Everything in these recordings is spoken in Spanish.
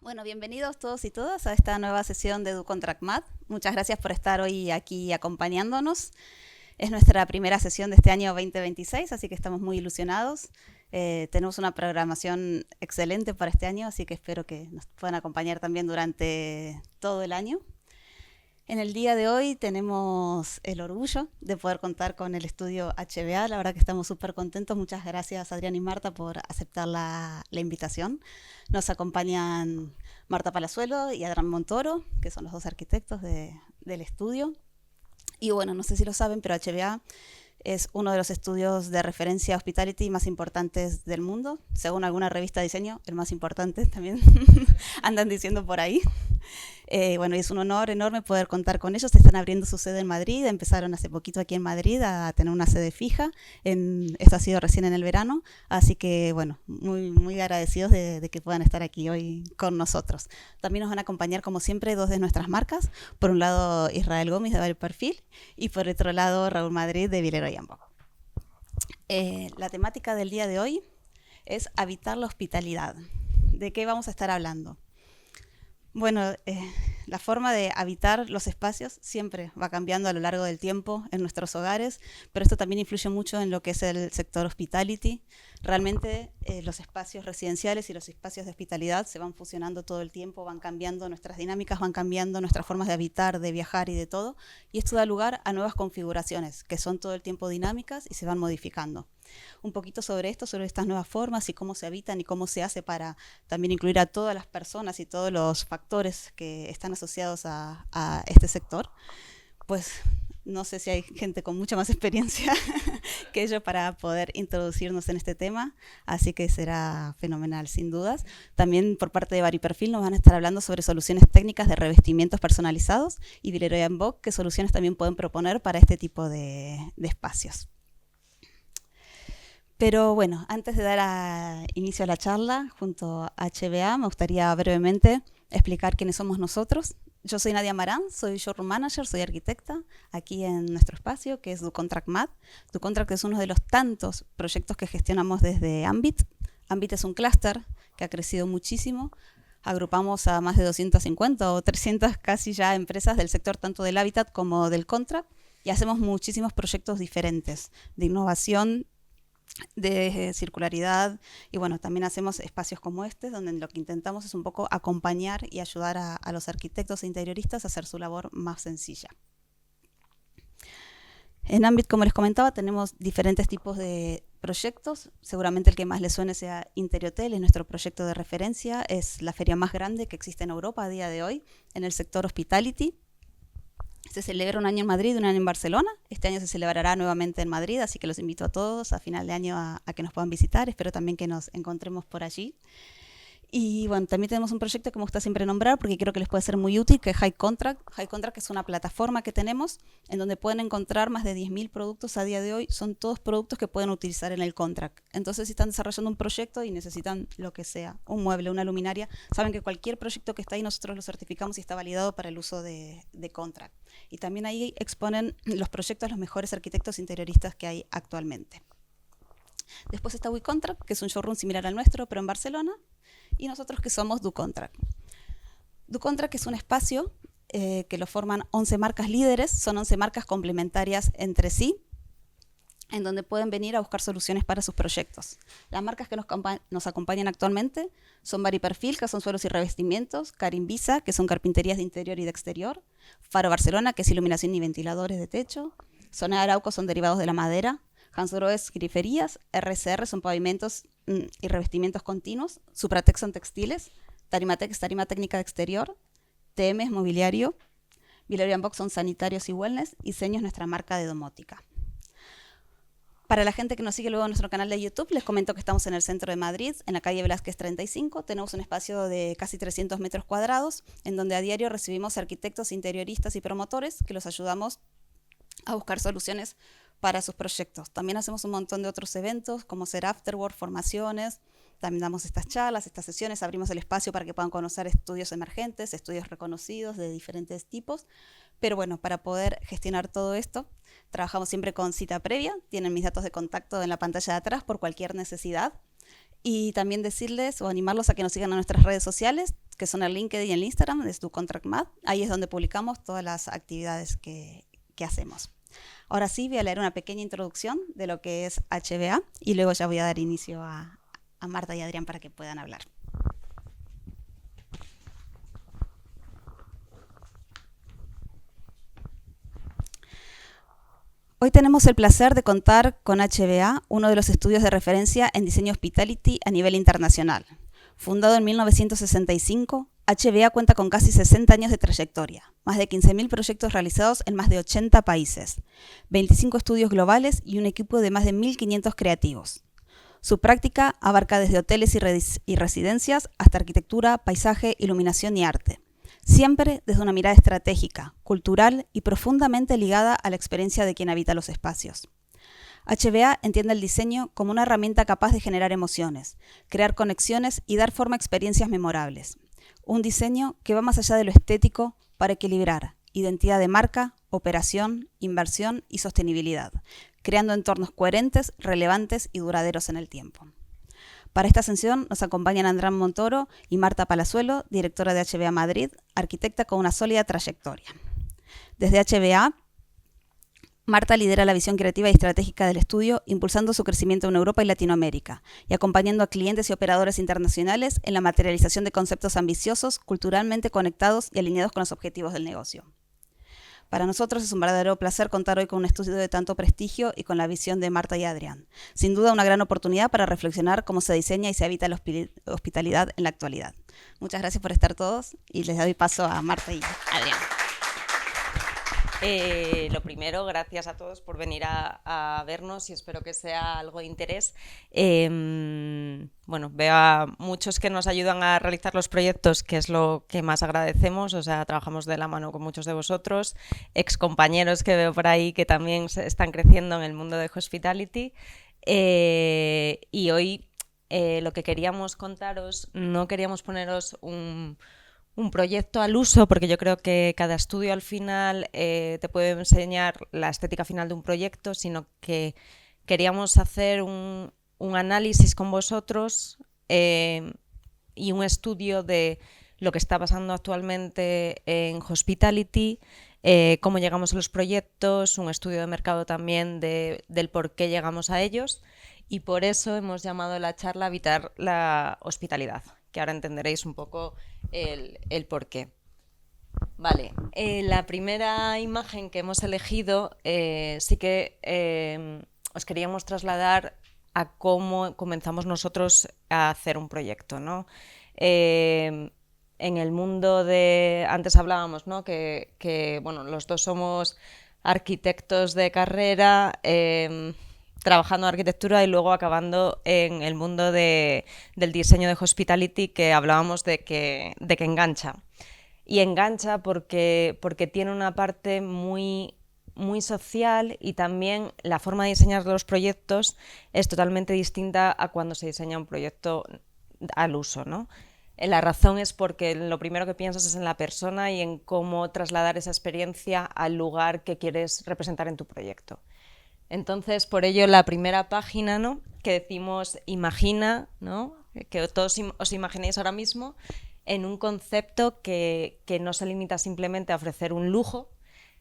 Bueno, bienvenidos todos y todas a esta nueva sesión de DoContractMath. Muchas gracias por estar hoy aquí acompañándonos. Es nuestra primera sesión de este año 2026, así que estamos muy ilusionados. Tenemos una programación excelente para este año, así que espero que nos puedan acompañar también durante todo el año. En el día de hoy tenemos el orgullo de poder contar con el estudio HBA. La verdad que estamos súper contentos. Muchas gracias, Adrián y Marta, por aceptar la invitación. Nos acompañan Marta Palazuelo y Adrián Montoro, que son los dos arquitectos del estudio. Y bueno, no sé si lo saben, pero HBA es uno de los estudios de referencia hospitality más importantes del mundo. Según alguna revista de diseño, el más importante también andan diciendo por ahí. Bueno, es un honor enorme poder contar con ellos. Están abriendo su sede en Madrid. Empezaron hace poquito aquí en Madrid a tener una sede fija. Esto ha sido recién en el verano. Así que, bueno, muy agradecidos de que puedan estar aquí hoy con nosotros. También nos van a acompañar, como siempre, dos de nuestras marcas. Por un lado, Israel Gómez de Bari Perfil y por otro lado, Raúl Madrid de Vilero Yambo. La temática del día de hoy es habitar la hospitalidad. ¿De qué vamos a estar hablando? Bueno, la forma de habitar los espacios siempre va cambiando a lo largo del tiempo en nuestros hogares, pero esto también influye mucho en lo que es el sector hospitality. Realmente los espacios residenciales y los espacios de hospitalidad se van fusionando todo el tiempo, van cambiando nuestras dinámicas, van cambiando nuestras formas de habitar, de viajar y de todo, y esto da lugar a nuevas configuraciones que son todo el tiempo dinámicas y se van modificando. Un poquito sobre esto, sobre estas nuevas formas y cómo se habitan y cómo se hace para también incluir a todas las personas y todos los factores que están asociados a este sector. Pues no sé si hay gente con mucha más experiencia que ellos para poder introducirnos en este tema, así que será fenomenal, sin dudas. También por parte de Bari Perfil nos van a estar hablando sobre soluciones técnicas de revestimientos personalizados y Vilero Yambo, qué soluciones también pueden proponer para este tipo de espacios. Pero bueno, antes de dar inicio a la charla junto a HBA, me gustaría brevemente explicar quiénes somos nosotros. Yo soy Nadia Marán, soy showroom manager, soy arquitecta aquí en nuestro espacio, que es DoContractMath. DoContract es uno de los tantos proyectos que gestionamos desde Ambit. Ambit es un clúster que ha crecido muchísimo. Agrupamos a más de 250 o 300 casi ya empresas del sector tanto del hábitat como del contract y hacemos muchísimos proyectos diferentes de innovación, de circularidad y bueno, también hacemos espacios como este donde lo que intentamos es un poco acompañar y ayudar a los arquitectos e interioristas a hacer su labor más sencilla. En Ambit, como les comentaba, tenemos diferentes tipos de proyectos. Seguramente el que más les suene sea Interiotel, es nuestro proyecto de referencia, es la feria más grande que existe en Europa a día de hoy en el sector hospitality. Se celebra un año en Madrid y un año en Barcelona. Este año se celebrará nuevamente en Madrid, así que los invito a todos a final de año a que nos puedan visitar. Espero también que nos encontremos por allí. Y bueno, también tenemos un proyecto que me gusta siempre nombrar porque creo que les puede ser muy útil, que es High Contract. High Contract es una plataforma que tenemos en donde pueden encontrar más de 10.000 productos a día de hoy. Son todos productos que pueden utilizar en el contract. Entonces, si están desarrollando un proyecto y necesitan lo que sea, un mueble, una luminaria, saben que cualquier proyecto que está ahí nosotros lo certificamos y está validado para el uso de contract. Y también ahí exponen los proyectos de los mejores arquitectos interioristas que hay actualmente. Después está WeContract, que es un showroom similar al nuestro, pero en Barcelona. Y nosotros que somos DoContract. DoContract es un espacio que lo forman 11 marcas líderes, son 11 marcas complementarias entre sí, en donde pueden venir a buscar soluciones para sus proyectos. Las marcas que nos acompañan actualmente son Bari Perfil, que son suelos y revestimientos, Karim Visa, que son carpinterías de interior y de exterior, Faro Barcelona, que es iluminación y ventiladores de techo, Zona Arauco son derivados de la madera, Hansgrohe es griferías, RCR son pavimentos y revestimientos continuos, Supratex son textiles, Tarimatec es tarima técnica de exterior, TM es mobiliario, Vilero Yambo son sanitarios y wellness y Seño es nuestra marca de domótica. Para la gente que nos sigue luego en nuestro canal de YouTube, les comento que estamos en el centro de Madrid, en la calle Velázquez 35. Tenemos un espacio de casi 300 metros cuadrados, en donde a diario recibimos arquitectos, interioristas y promotores que los ayudamos a buscar soluciones para sus proyectos. También hacemos un montón de otros eventos, como ser afterwork, formaciones. También damos estas charlas, estas sesiones, abrimos el espacio para que puedan conocer estudios emergentes, estudios reconocidos de diferentes tipos. Pero bueno, para poder gestionar todo esto, trabajamos siempre con cita previa. Tienen mis datos de contacto en la pantalla de atrás por cualquier necesidad. Y también decirles o animarlos a que nos sigan en nuestras redes sociales, que son el LinkedIn y el Instagram de DoContractMath. Ahí es donde publicamos todas las actividades que hacemos. Ahora sí, voy a leer una pequeña introducción de lo que es HBA y luego ya voy a dar inicio a Marta y Adrián para que puedan hablar. Hoy tenemos el placer de contar con HBA, uno de los estudios de referencia en diseño hospitality a nivel internacional. Fundado en 1965, HBA cuenta con casi 60 años de trayectoria, más de 15.000 proyectos realizados en más de 80 países, 25 estudios globales y un equipo de más de 1.500 creativos. Su práctica abarca desde hoteles y residencias hasta arquitectura, paisaje, iluminación y arte. Siempre desde una mirada estratégica, cultural y profundamente ligada a la experiencia de quien habita los espacios. HBA entiende el diseño como una herramienta capaz de generar emociones, crear conexiones y dar forma a experiencias memorables. Un diseño que va más allá de lo estético para equilibrar identidad de marca, operación, inversión y sostenibilidad, creando entornos coherentes, relevantes y duraderos en el tiempo. Para esta sesión nos acompañan Andrán Montoro y Marta Palazuelo, directora de HBA Madrid, arquitecta con una sólida trayectoria. Desde HBA, Marta lidera la visión creativa y estratégica del estudio, impulsando su crecimiento en Europa y Latinoamérica, y acompañando a clientes y operadores internacionales en la materialización de conceptos ambiciosos, culturalmente conectados y alineados con los objetivos del negocio. Para nosotros es un verdadero placer contar hoy con un estudio de tanto prestigio y con la visión de Marta y Adrián. Sin duda una gran oportunidad para reflexionar cómo se diseña y se habita la hospitalidad en la actualidad. Muchas gracias por estar todos y les doy paso a Marta y Adrián. Lo primero, gracias a todos por venir a vernos y espero que sea algo de interés. Bueno, veo a muchos que nos ayudan a realizar los proyectos, que es lo que más agradecemos, o sea, trabajamos de la mano con muchos de vosotros, excompañeros que veo por ahí que también están creciendo en el mundo de hospitality. Y hoy lo que queríamos contaros, no queríamos poneros un proyecto al uso, porque yo creo que cada estudio al final te puede enseñar la estética final de un proyecto, sino que queríamos hacer un análisis con vosotros y un estudio de lo que está pasando actualmente en hospitality, cómo llegamos a los proyectos, un estudio de mercado también del por qué llegamos a ellos, y por eso hemos llamado la charla Habitar la Hospitalidad, que ahora entenderéis un poco el por qué. Vale, la primera imagen que hemos elegido sí que os queríamos trasladar a cómo comenzamos nosotros a hacer un proyecto, ¿no? En el mundo de... Antes hablábamos, ¿no? que bueno, los dos somos arquitectos de carrera, trabajando en arquitectura y luego acabando en el mundo del diseño de hospitality, que hablábamos de que engancha. Y engancha porque tiene una parte muy social, y también la forma de diseñar los proyectos es totalmente distinta a cuando se diseña un proyecto al uso, ¿no? La razón es porque lo primero que piensas es en la persona y en cómo trasladar esa experiencia al lugar que quieres representar en tu proyecto. Entonces, por ello, la primera página, ¿no?, que decimos imagina, ¿no?, que todos os imaginéis ahora mismo en un concepto que no se limita simplemente a ofrecer un lujo,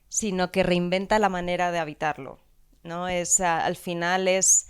sino que reinventa la manera de habitarlo, ¿no? Al final es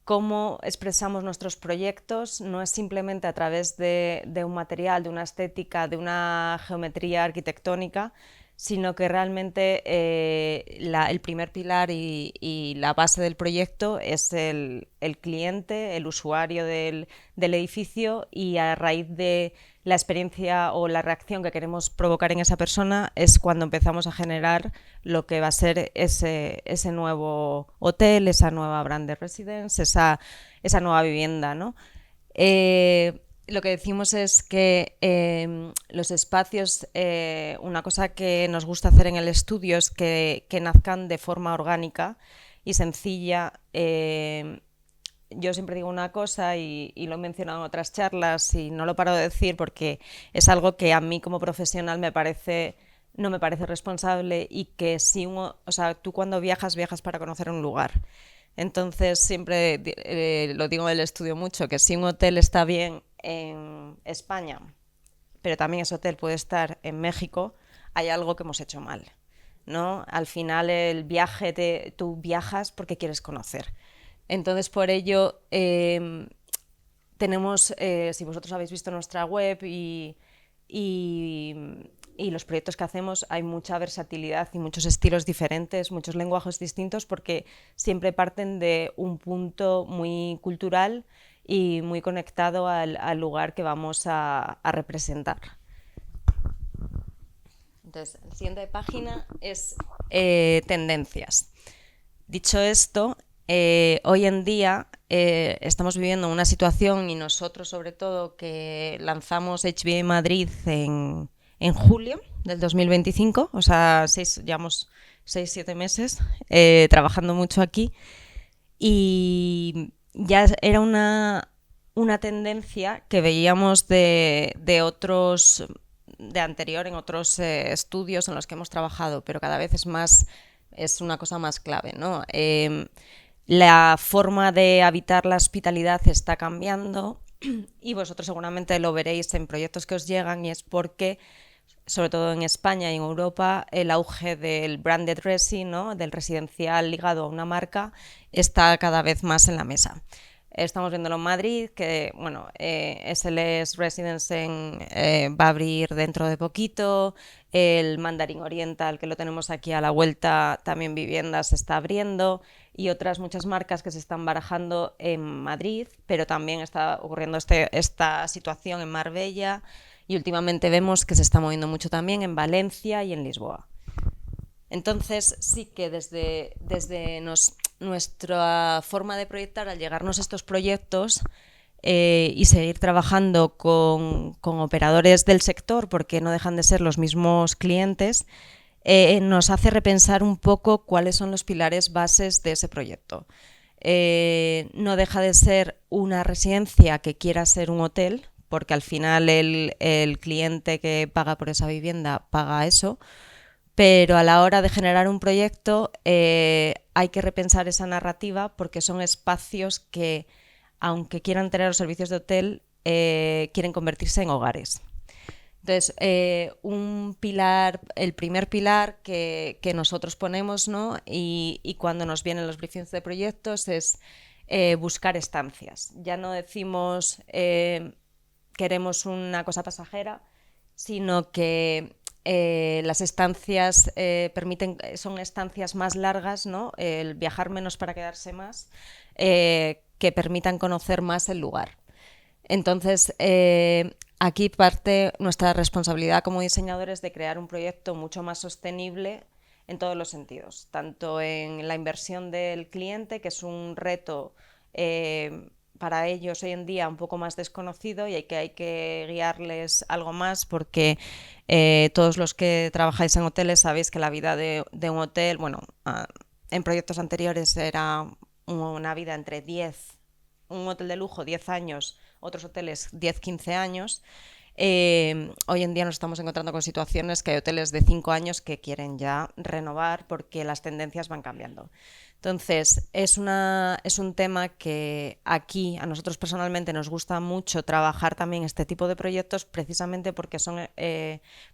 cómo expresamos nuestros proyectos, no es simplemente a través de un material, de una estética, de una geometría arquitectónica, sino que realmente el primer pilar y la base del proyecto es el cliente, el usuario del edificio, y a raíz de la experiencia o la reacción que queremos provocar en esa persona es cuando empezamos a generar lo que va a ser ese nuevo hotel, esa nueva branded residence, esa nueva vivienda, ¿no? Lo que decimos es que los espacios, una cosa que nos gusta hacer en el estudio es que nazcan de forma orgánica y sencilla. Yo siempre digo una cosa y lo he mencionado en otras charlas y no lo paro de decir porque es algo que a mí como profesional no me parece responsable, y que si tú cuando viajas para conocer un lugar. Entonces siempre lo digo en el estudio mucho, que si un hotel está bien en España, pero también ese hotel puede estar en México, hay algo que hemos hecho mal, ¿no? Al final el viaje, tú viajas porque quieres conocer. Entonces por ello tenemos, si vosotros habéis visto nuestra web y, y los proyectos que hacemos, hay mucha versatilidad y muchos estilos diferentes, muchos lenguajes distintos, porque siempre parten de un punto muy cultural y muy conectado al lugar que vamos a representar. Entonces, la siguiente página es tendencias. Dicho esto, hoy en día estamos viviendo una situación, y nosotros sobre todo, que lanzamos HBA Madrid en julio del 2025, o sea, llevamos 6-7 meses trabajando mucho aquí, y ya era una tendencia que veíamos de otros, de anterior, en otros estudios en los que hemos trabajado, pero cada vez es una cosa más clave, ¿no? La forma de habitar la hospitalidad está cambiando y vosotros seguramente lo veréis en proyectos que os llegan, y es porque, sobre todo en España y en Europa, el auge del branded resi, ¿no? Del residencial ligado a una marca, está cada vez más en la mesa. Estamos viéndolo en Madrid, que bueno, SLS Residence va a abrir dentro de poquito, el Mandarin Oriental, que lo tenemos aquí a la vuelta, también viviendas, se está abriendo, y otras muchas marcas que se están barajando en Madrid, pero también está ocurriendo esta situación en Marbella, y últimamente vemos que se está moviendo mucho también en Valencia y en Lisboa. Entonces sí que desde nuestra forma de proyectar, al llegarnos estos proyectos y seguir trabajando con operadores del sector, porque no dejan de ser los mismos clientes, nos hace repensar un poco cuáles son los pilares bases de ese proyecto. No deja de ser una residencia que quiera ser un hotel, porque al final el cliente que paga por esa vivienda paga eso, pero a la hora de generar un proyecto hay que repensar esa narrativa, porque son espacios que, aunque quieran tener los servicios de hotel, quieren convertirse en hogares. Entonces, el primer pilar que nosotros ponemos, ¿no? y cuando nos vienen los briefings de proyectos, es buscar estancias. Ya no decimos queremos una cosa pasajera, sino que las estancias son estancias más largas, ¿no? El viajar menos para quedarse más, que permitan conocer más el lugar. Entonces, aquí parte nuestra responsabilidad como diseñadores de crear un proyecto mucho más sostenible en todos los sentidos, tanto en la inversión del cliente, que es un reto para ellos hoy en día un poco más desconocido, y hay que guiarles algo más, porque todos los que trabajáis en hoteles sabéis que la vida de un hotel, bueno, en proyectos anteriores era una vida entre 10, un hotel de lujo 10 años, otros hoteles 10-15 años. Hoy en día nos estamos encontrando con situaciones que hay hoteles de 5 años que quieren ya renovar porque las tendencias van cambiando. Entonces, es un tema que aquí a nosotros personalmente nos gusta mucho trabajar también este tipo de proyectos, precisamente porque son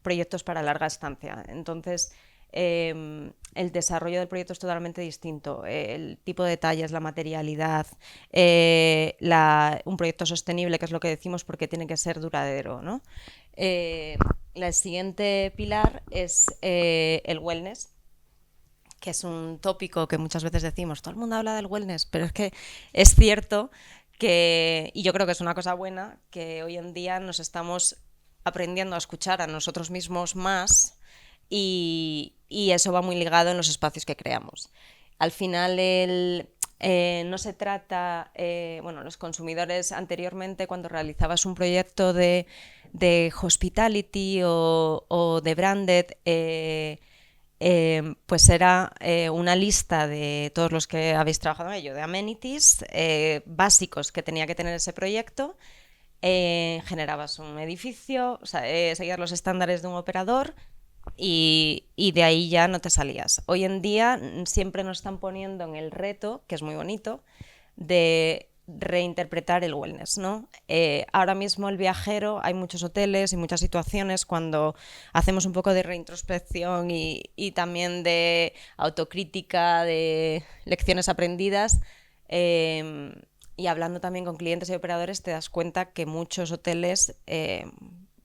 proyectos para larga estancia. Entonces, el desarrollo del proyecto es totalmente distinto, el tipo de detalles, la materialidad, un proyecto sostenible, que es lo que decimos, porque tiene que ser duradero, ¿no? El siguiente pilar es el wellness, que es un tópico que muchas veces decimos, todo el mundo habla del wellness, pero es que es cierto que, y yo creo que es una cosa buena, que hoy en día nos estamos aprendiendo a escuchar a nosotros mismos más, y eso va muy ligado en los espacios que creamos. Al final no se trata, bueno, los consumidores anteriormente, cuando realizabas un proyecto de hospitality o de branded, pues era una lista de todos los que habéis trabajado en ello, de amenities básicos que tenía que tener ese proyecto. Generabas un edificio, o sea, seguías los estándares de un operador, y de ahí ya no te salías. Hoy en día siempre nos están poniendo en el reto, que es muy bonito, de reinterpretar el wellness, ¿no? Ahora mismo el viajero, hay muchos hoteles y muchas situaciones cuando hacemos un poco de reintrospección y también de autocrítica, de lecciones aprendidas, y hablando también con clientes y operadores, te das cuenta que muchos hoteles,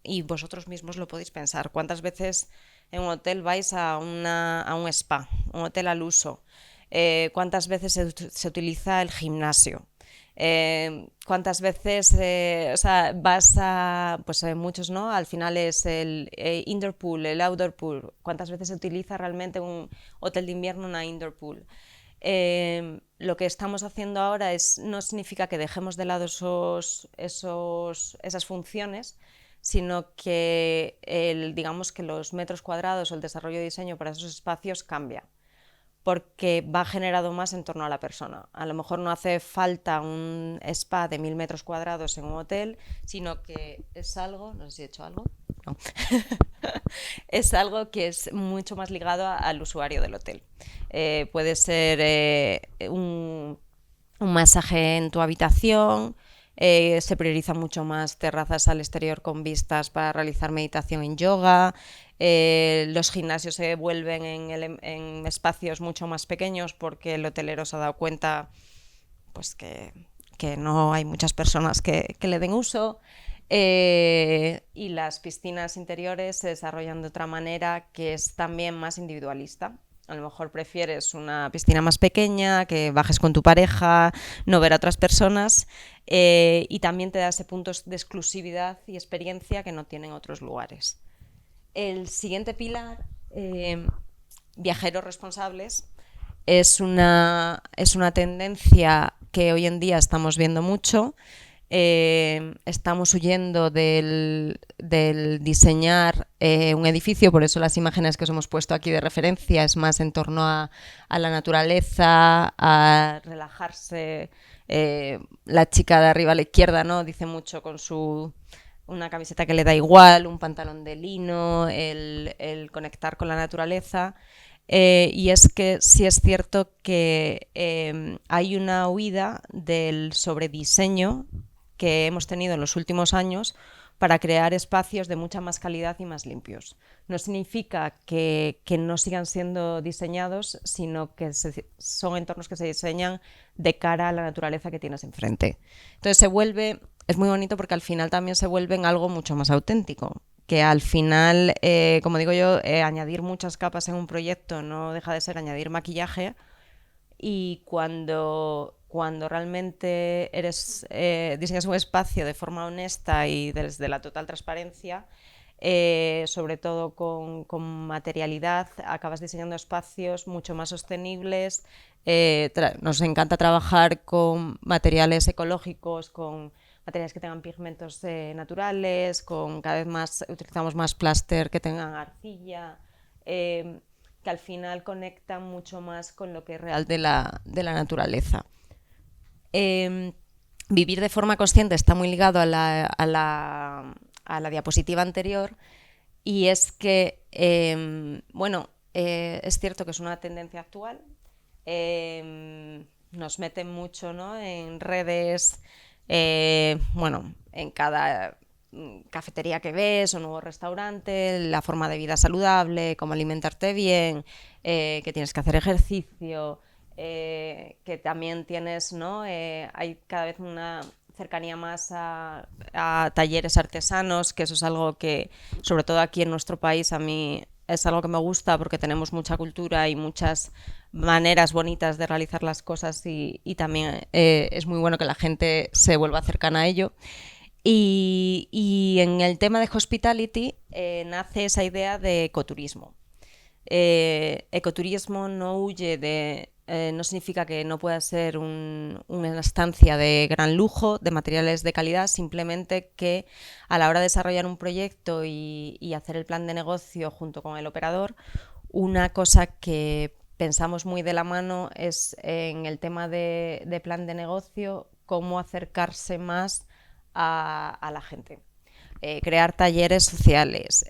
y vosotros mismos lo podéis pensar, ¿cuántas veces en un hotel vais a un spa, un hotel al uso? ¿Cuántas veces se utiliza el gimnasio? ¿Cuántas veces o sea, vas a, pues muchos, ¿no? Al final es el indoor pool, el outdoor pool. ¿Cuántas veces se utiliza realmente un hotel de invierno una indoor pool? Lo que estamos haciendo ahora no significa que dejemos de lado esas funciones, sino que digamos que los metros cuadrados o el desarrollo de diseño para esos espacios cambia, porque va generado más en torno a la persona. A lo mejor no hace falta un spa de 1000 metros cuadrados en un hotel, sino que es algo, no sé si he hecho algo, no. Es algo que es mucho más ligado al usuario del hotel. Puede ser un masaje en tu habitación, se priorizan mucho más terrazas al exterior con vistas para realizar meditación en yoga, los gimnasios se vuelven en espacios mucho más pequeños porque el hotelero se ha dado cuenta pues que no hay muchas personas que le den uso. Y las piscinas interiores se desarrollan de otra manera que es también más individualista. A lo mejor prefieres una piscina más pequeña, que bajes con tu pareja, no ver a otras personas, y también te da ese punto de exclusividad y experiencia que no tienen otros lugares. El siguiente pilar, viajeros responsables, es una tendencia que hoy en día estamos viendo mucho. Estamos huyendo del diseñar un edificio, por eso las imágenes que os hemos puesto aquí de referencia es más en torno a la naturaleza, a relajarse. La chica de arriba a la izquierda, ¿no? Dice mucho con una camiseta que le da igual, un pantalón de lino, el conectar con la naturaleza. Y es que sí es cierto que hay una huida del sobrediseño que hemos tenido en los últimos años para crear espacios de mucha más calidad y más limpios. No significa que no sigan siendo diseñados, sino que son entornos que se diseñan de cara a la naturaleza que tienes enfrente. Entonces es muy bonito porque al final también se vuelve en algo mucho más auténtico, que al final, como digo yo, añadir muchas capas en un proyecto no deja de ser añadir maquillaje, y cuando realmente diseñas un espacio de forma honesta y desde la total transparencia, sobre todo con materialidad, acabas diseñando espacios mucho más sostenibles. Nos encanta trabajar con materiales ecológicos, con materiales que tengan pigmentos naturales, cada vez más utilizamos más pláster que tengan arcilla, que al final conectan mucho más con lo que es real de la naturaleza. Vivir de forma consciente está muy ligado a la diapositiva anterior, y es que, es cierto que es una tendencia actual, nos meten mucho, ¿no?, en redes, en cada cafetería que ves o nuevo restaurante, la forma de vida saludable, cómo alimentarte bien, que tienes que hacer ejercicio, que también tienes, ¿no? Hay cada vez una cercanía más a talleres artesanos, que eso es algo que, sobre todo aquí en nuestro país, a mí es algo que me gusta porque tenemos mucha cultura y muchas maneras bonitas de realizar las cosas, y también es muy bueno que la gente se vuelva cercana a ello. Y en el tema de hospitality nace esa idea de ecoturismo. Ecoturismo no huye no significa que no pueda ser una estancia de gran lujo, de materiales de calidad, simplemente que a la hora de desarrollar un proyecto y hacer el plan de negocio junto con el operador, una cosa que pensamos muy de la mano es en el tema de plan de negocio, cómo acercarse más a la gente. Crear talleres sociales,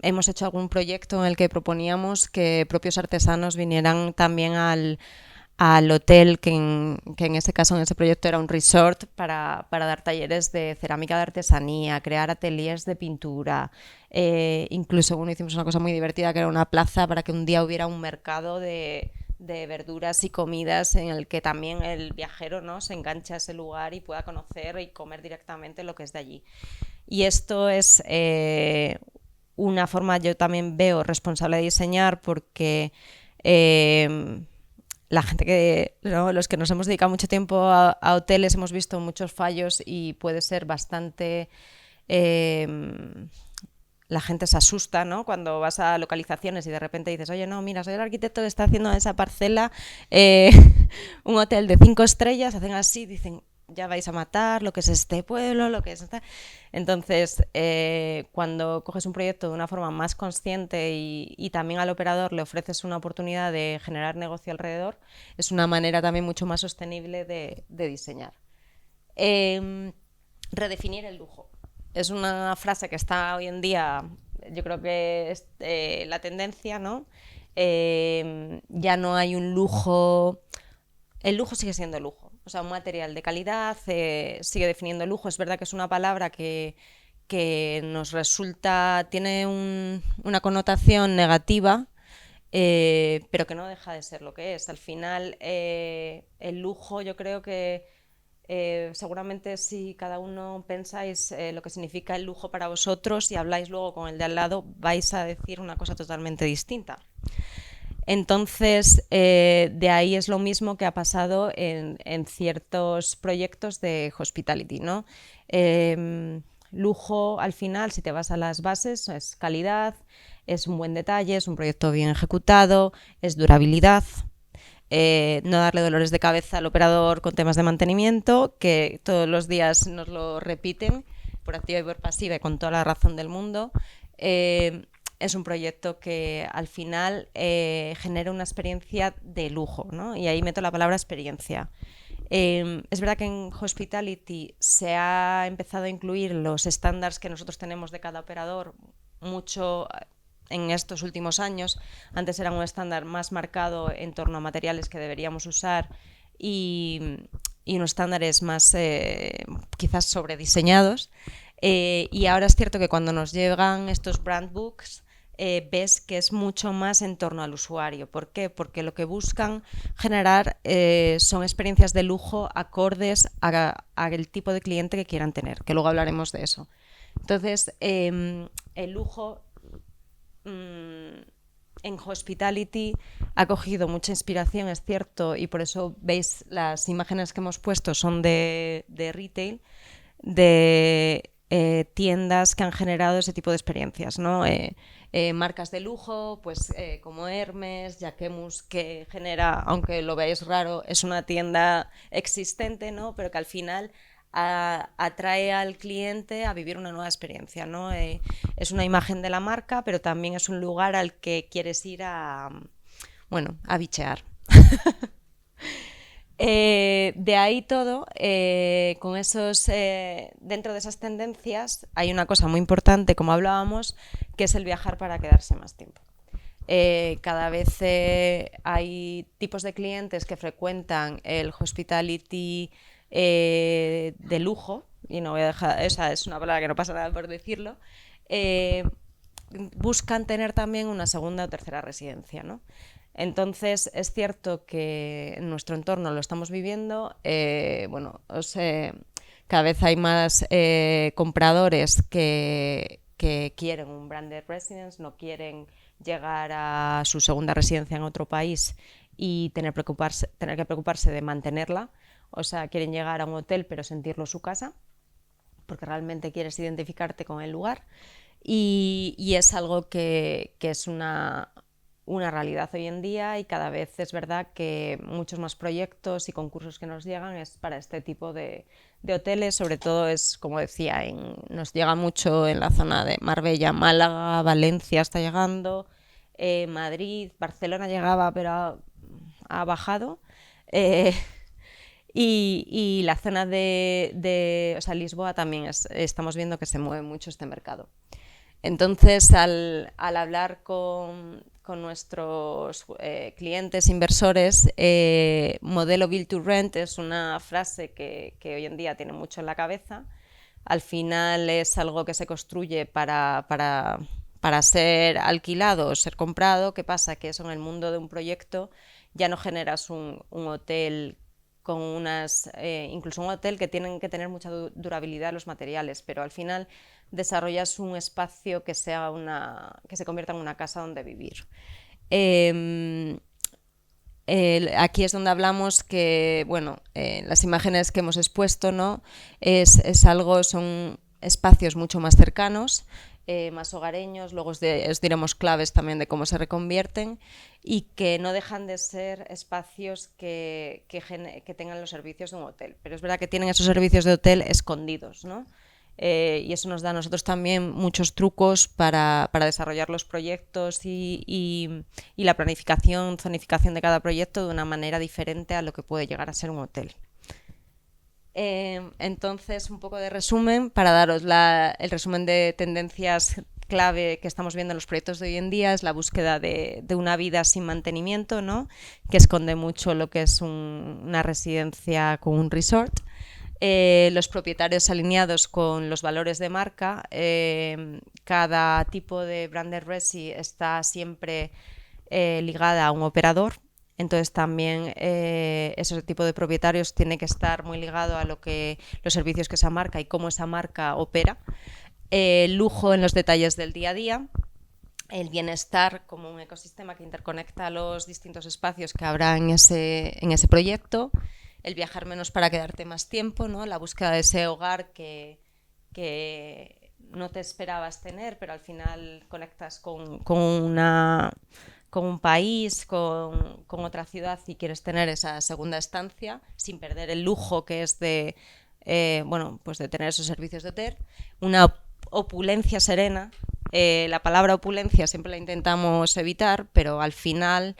hemos hecho algún proyecto en el que proponíamos que propios artesanos vinieran también al hotel, que en ese caso, en ese proyecto era un resort, para dar talleres de cerámica de artesanía, crear ateliers de pintura. Incluso hicimos una cosa muy divertida, que era una plaza para que un día hubiera un mercado de verduras y comidas en el que también el viajero, ¿no?, se enganche a ese lugar y pueda conocer y comer directamente lo que es de allí. Y esto es una forma, yo también veo, responsable de diseñar, porque la gente que, ¿no?, los que nos hemos dedicado mucho tiempo a hoteles, hemos visto muchos fallos y puede ser bastante... la gente se asusta, ¿no?, cuando vas a localizaciones y de repente dices, oye, no, mira, soy el arquitecto que está haciendo esa parcela un hotel de 5 estrellas, hacen así, dicen, ya vais a matar lo que es este pueblo, lo que es esta... Entonces, cuando coges un proyecto de una forma más consciente y también al operador le ofreces una oportunidad de generar negocio alrededor, es una manera también mucho más sostenible de diseñar. Redefinir el lujo. Es una frase que está hoy en día, yo creo que es la tendencia, ¿no? Ya no hay un lujo... El lujo sigue siendo lujo. O sea, un material de calidad sigue definiendo el lujo. Es verdad que es una palabra que nos resulta, tiene una connotación negativa, pero que no deja de ser lo que es. Al final, el lujo, yo creo que seguramente si cada uno pensáis lo que significa el lujo para vosotros y habláis luego con el de al lado, vais a decir una cosa totalmente distinta. Entonces, de ahí es lo mismo que ha pasado en ciertos proyectos de hospitality, ¿no? Lujo, al final, si te vas a las bases, es calidad, es un buen detalle, es un proyecto bien ejecutado, es durabilidad, no darle dolores de cabeza al operador con temas de mantenimiento, que todos los días nos lo repiten, por activa y por pasiva, y con toda la razón del mundo. Es un proyecto que al final genera una experiencia de lujo, ¿no? Y ahí meto la palabra experiencia. Es verdad que en Hospitality se ha empezado a incluir los estándares que nosotros tenemos de cada operador mucho en estos últimos años. Antes era un estándar más marcado en torno a materiales que deberíamos usar y unos estándares más quizás sobrediseñados. Y ahora es cierto que cuando nos llegan estos brand books, ves que es mucho más en torno al usuario. ¿Por qué? Porque lo que buscan generar son experiencias de lujo acordes al tipo de cliente que quieran tener, que luego hablaremos de eso. Entonces, el lujo en Hospitality ha cogido mucha inspiración, es cierto, y por eso veis las imágenes que hemos puesto son de retail, de tiendas que han generado ese tipo de experiencias, ¿no? Marcas de lujo, pues como Hermes, Jacquemus, que genera, aunque lo veáis raro, es una tienda existente, ¿no?, pero que al final atrae al cliente a vivir una nueva experiencia, ¿no? Es una imagen de la marca, pero también es un lugar al que quieres ir a bichear. De ahí todo, con esos, dentro de esas tendencias hay una cosa muy importante, como hablábamos, que es el viajar para quedarse más tiempo. Cada vez hay tipos de clientes que frecuentan el hospitality de lujo, y no voy a dejar, esa es una palabra que no pasa nada por decirlo, buscan tener también una segunda o tercera residencia, ¿no? Entonces, es cierto que en nuestro entorno lo estamos viviendo. Cada vez hay más compradores que quieren un branded residence, no quieren llegar a su segunda residencia en otro país y tener que preocuparse de mantenerla. O sea, quieren llegar a un hotel pero sentirlo su casa, porque realmente quieres identificarte con el lugar. Y es algo que es una realidad hoy en día, y cada vez es verdad que muchos más proyectos y concursos que nos llegan es para este tipo de hoteles. Sobre todo es, como decía, nos llega mucho en la zona de Marbella, Málaga, Valencia está llegando, Madrid, Barcelona llegaba pero ha bajado, y la zona o sea, Lisboa también estamos viendo que se mueve mucho este mercado. Entonces, al hablar con nuestros clientes, inversores, modelo Build to Rent es una frase que hoy en día tiene mucho en la cabeza. Al final es algo que se construye para ser alquilado o ser comprado. ¿Qué pasa? Que eso en el mundo de un proyecto ya no generas un hotel con incluso un hotel que tienen que tener mucha durabilidad los materiales, pero al final desarrollas un espacio que se convierta en una casa donde vivir. Aquí es donde hablamos que, bueno, las imágenes que hemos expuesto, ¿no? Son espacios mucho más cercanos, más hogareños, luego os diremos claves también de cómo se reconvierten y que no dejan de ser espacios que tengan los servicios de un hotel. Pero es verdad que tienen esos servicios de hotel escondidos, ¿no? Y eso nos da a nosotros también muchos trucos para desarrollar los proyectos y la planificación, zonificación de cada proyecto de una manera diferente a lo que puede llegar a ser un hotel. Entonces, un poco de resumen para daros el resumen de tendencias clave que estamos viendo en los proyectos de hoy en día. Es la búsqueda de una vida sin mantenimiento, ¿no? Que esconde mucho lo que es una residencia con un resort. Los propietarios alineados con los valores de marca. Cada tipo de branded resi está siempre ligada a un operador. Entonces también ese tipo de propietarios tiene que estar muy ligado a los servicios que esa marca y cómo esa marca opera. Lujo en los detalles del día a día. El bienestar como un ecosistema que interconecta los distintos espacios que habrá en ese proyecto. El viajar menos para quedarte más tiempo, ¿no? La búsqueda de ese hogar que no te esperabas tener, pero al final conectas con un país, con otra ciudad y quieres tener esa segunda estancia sin perder el lujo que es de tener esos servicios de hotel. Una opulencia serena. La palabra opulencia siempre la intentamos evitar, pero al final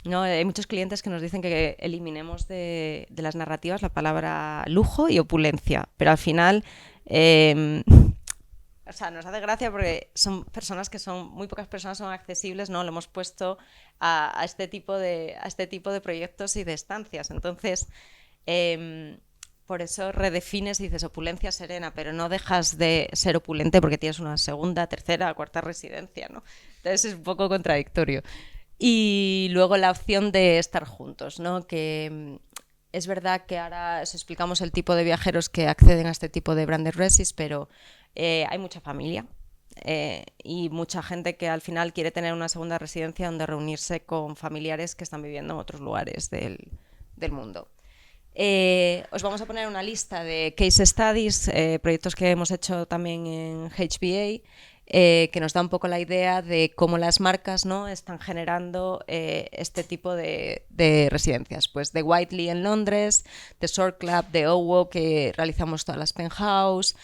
no, hay muchos clientes que nos dicen que eliminemos de las narrativas la palabra lujo y opulencia, pero al final nos hace gracia porque son personas muy pocas personas son accesibles, ¿no? Lo hemos puesto a este tipo de proyectos y de estancias. Entonces, por eso redefines y dices opulencia serena, pero no dejas de ser opulente porque tienes una segunda, tercera, cuarta residencia, ¿no? Entonces es un poco contradictorio. Y luego la opción de estar juntos, ¿no? Que es verdad que ahora os explicamos el tipo de viajeros que acceden a este tipo de branded resis, pero hay mucha familia y mucha gente que al final quiere tener una segunda residencia donde reunirse con familiares que están viviendo en otros lugares del mundo. Os vamos a poner una lista de case studies, proyectos que hemos hecho también en HBA, que nos da un poco la idea de cómo las marcas, ¿no? Están generando este tipo de residencias. Pues de Whiteley en Londres, de Short Club, de Owo, que realizamos todas las penthouse,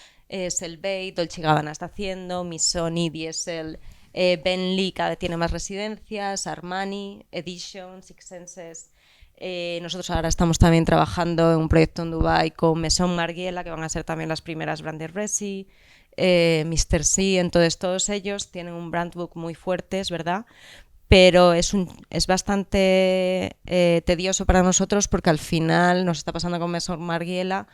Selvey, Dolce & Gabbana está haciendo, Missoni, DSL, Bentley cada vez tiene más residencias, Armani, Edition, Six Senses. Nosotros ahora estamos también trabajando en un proyecto en Dubai con Maison Margiela, que van a ser también las primeras branded resi, Mr. C. Entonces todos ellos tienen un brand book muy fuerte, es verdad, pero es bastante tedioso para nosotros porque al final nos está pasando con Maison Margiela.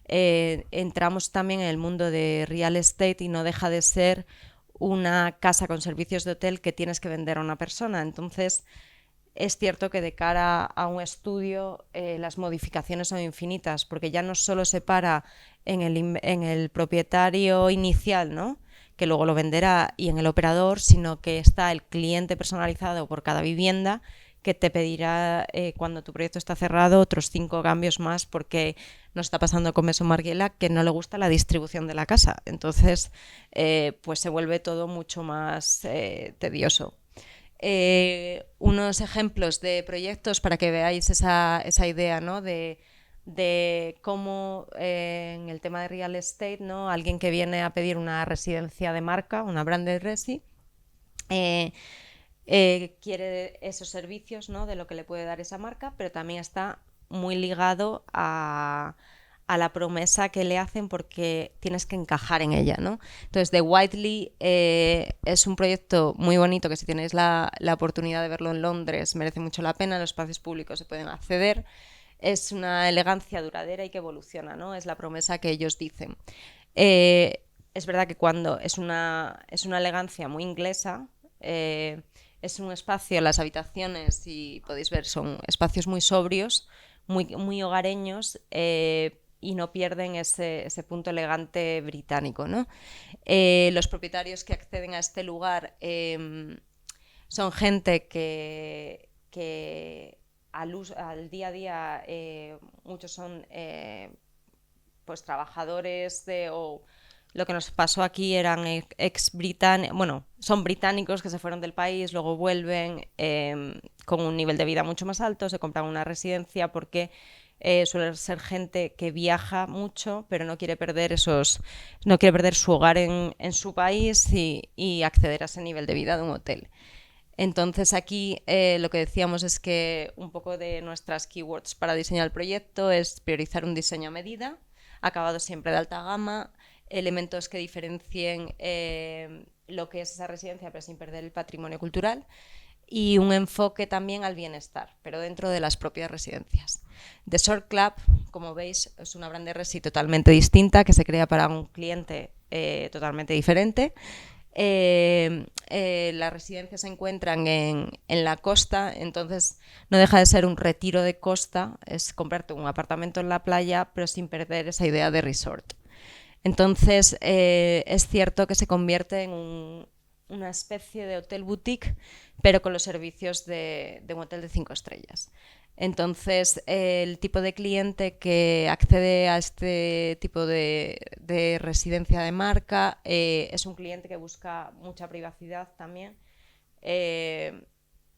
Entramos también en el mundo de real estate y no deja de ser una casa con servicios de hotel que tienes que vender a una persona. Entonces es cierto que de cara a un estudio las modificaciones son infinitas porque ya no solo se para en el propietario inicial, ¿no? Que luego lo venderá, y en el operador, sino que está el cliente personalizado por cada vivienda que te pedirá cuando tu proyecto está cerrado otros 5 cambios más porque nos está pasando con Maison Margiela que no le gusta la distribución de la casa. Entonces pues se vuelve todo mucho más tedioso. Unos ejemplos de proyectos para que veáis esa idea, ¿no? de cómo en el tema de real estate, ¿no? Alguien que viene a pedir una residencia de marca, una branded resi, quiere esos servicios, ¿no? De lo que le puede dar esa marca, pero también está muy ligado a a la promesa que le hacen porque tienes que encajar en ella, ¿no? Entonces, The Whiteley es un proyecto muy bonito que si tenéis la oportunidad de verlo en Londres merece mucho la pena, en los espacios públicos se pueden acceder. Es una elegancia duradera y que evoluciona, ¿no? Es la promesa que ellos dicen. Es verdad que cuando es una elegancia muy inglesa, es un espacio, las habitaciones, si podéis ver, son espacios muy sobrios, muy hogareños, y no pierden ese punto elegante británico, ¿no? Los propietarios que acceden a este lugar son gente que al día a día, muchos son pues trabajadores o lo que nos pasó aquí eran son británicos que se fueron del país, luego vuelven con un nivel de vida mucho más alto, se compran una residencia porque suele ser gente que viaja mucho, pero no quiere perder su hogar en su país y acceder a ese nivel de vida de un hotel. Entonces aquí lo que decíamos es que un poco de nuestras keywords para diseñar el proyecto es priorizar un diseño a medida, acabado siempre de alta gama, elementos que diferencien lo que es esa residencia pero sin perder el patrimonio cultural y un enfoque también al bienestar, pero dentro de las propias residencias. The Short Club, como veis, es una brand resi totalmente distinta que se crea para un cliente totalmente diferente. Las residencias se encuentran en la costa, entonces no deja de ser un retiro de costa, es comprarte un apartamento en la playa, pero sin perder esa idea de resort. Entonces es cierto que se convierte en una especie de hotel boutique, pero con los servicios de un hotel de 5 estrellas. Entonces, el tipo de cliente que accede a este tipo de residencia de marca es un cliente que busca mucha privacidad también.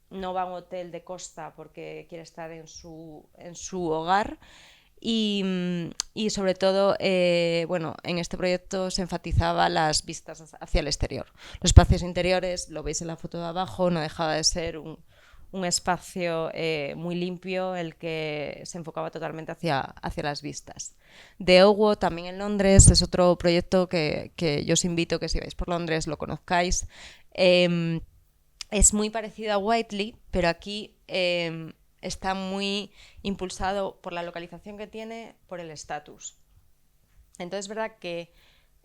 No va a un hotel de costa porque quiere estar en su hogar. Y sobre todo, bueno, en este proyecto se enfatizaba las vistas hacia el exterior. Los espacios interiores, lo veis en la foto de abajo, no dejaba de ser un espacio muy limpio, el que se enfocaba totalmente hacia las vistas. De Owo, también en Londres, es otro proyecto que yo os invito que si vais por Londres lo conozcáis. Es muy parecido a Whiteley, pero aquí está muy impulsado por la localización que tiene, por el estatus. Entonces es verdad que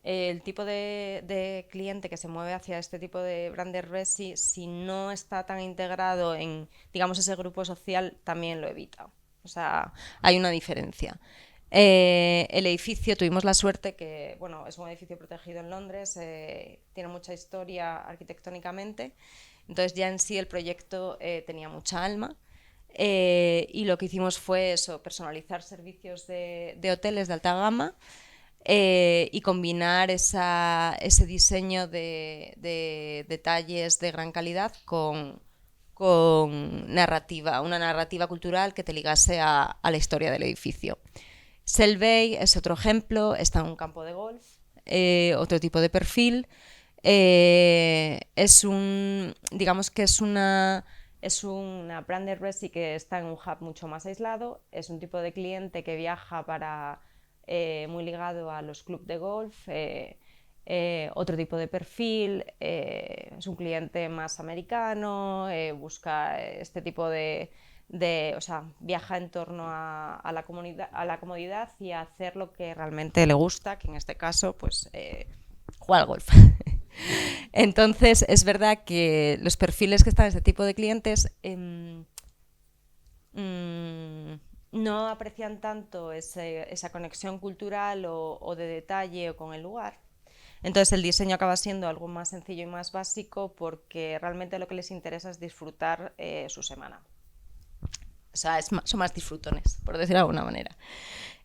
el tipo de cliente que se mueve hacia este tipo de branded resi, si no está tan integrado en, digamos, ese grupo social, también lo evita. O sea, hay una diferencia. El edificio, tuvimos la suerte que, bueno, es un edificio protegido en Londres, tiene mucha historia arquitectónicamente, entonces ya en sí el proyecto tenía mucha alma. Y lo que hicimos fue eso, personalizar servicios de hoteles de alta gama y combinar ese diseño de detalles de gran calidad con narrativa, una narrativa cultural que te ligase a la historia del edificio. Selvey es otro ejemplo, está en un campo de golf, otro tipo de perfil. Digamos que es una branded resi que está en un hub mucho más aislado, es un tipo de cliente que viaja muy ligado a los clubes de golf, otro tipo de perfil, es un cliente más americano, busca este tipo o sea, viaja en torno a la comodidad y a hacer lo que realmente le gusta, que en este caso, pues, jugar al golf. Entonces, es verdad que los perfiles que están en este tipo de clientes no aprecian tanto esa conexión cultural o de detalle o con el lugar. Entonces el diseño acaba siendo algo más sencillo y más básico porque realmente lo que les interesa es disfrutar su semana. O sea, son más disfrutones, por decirlo de alguna manera.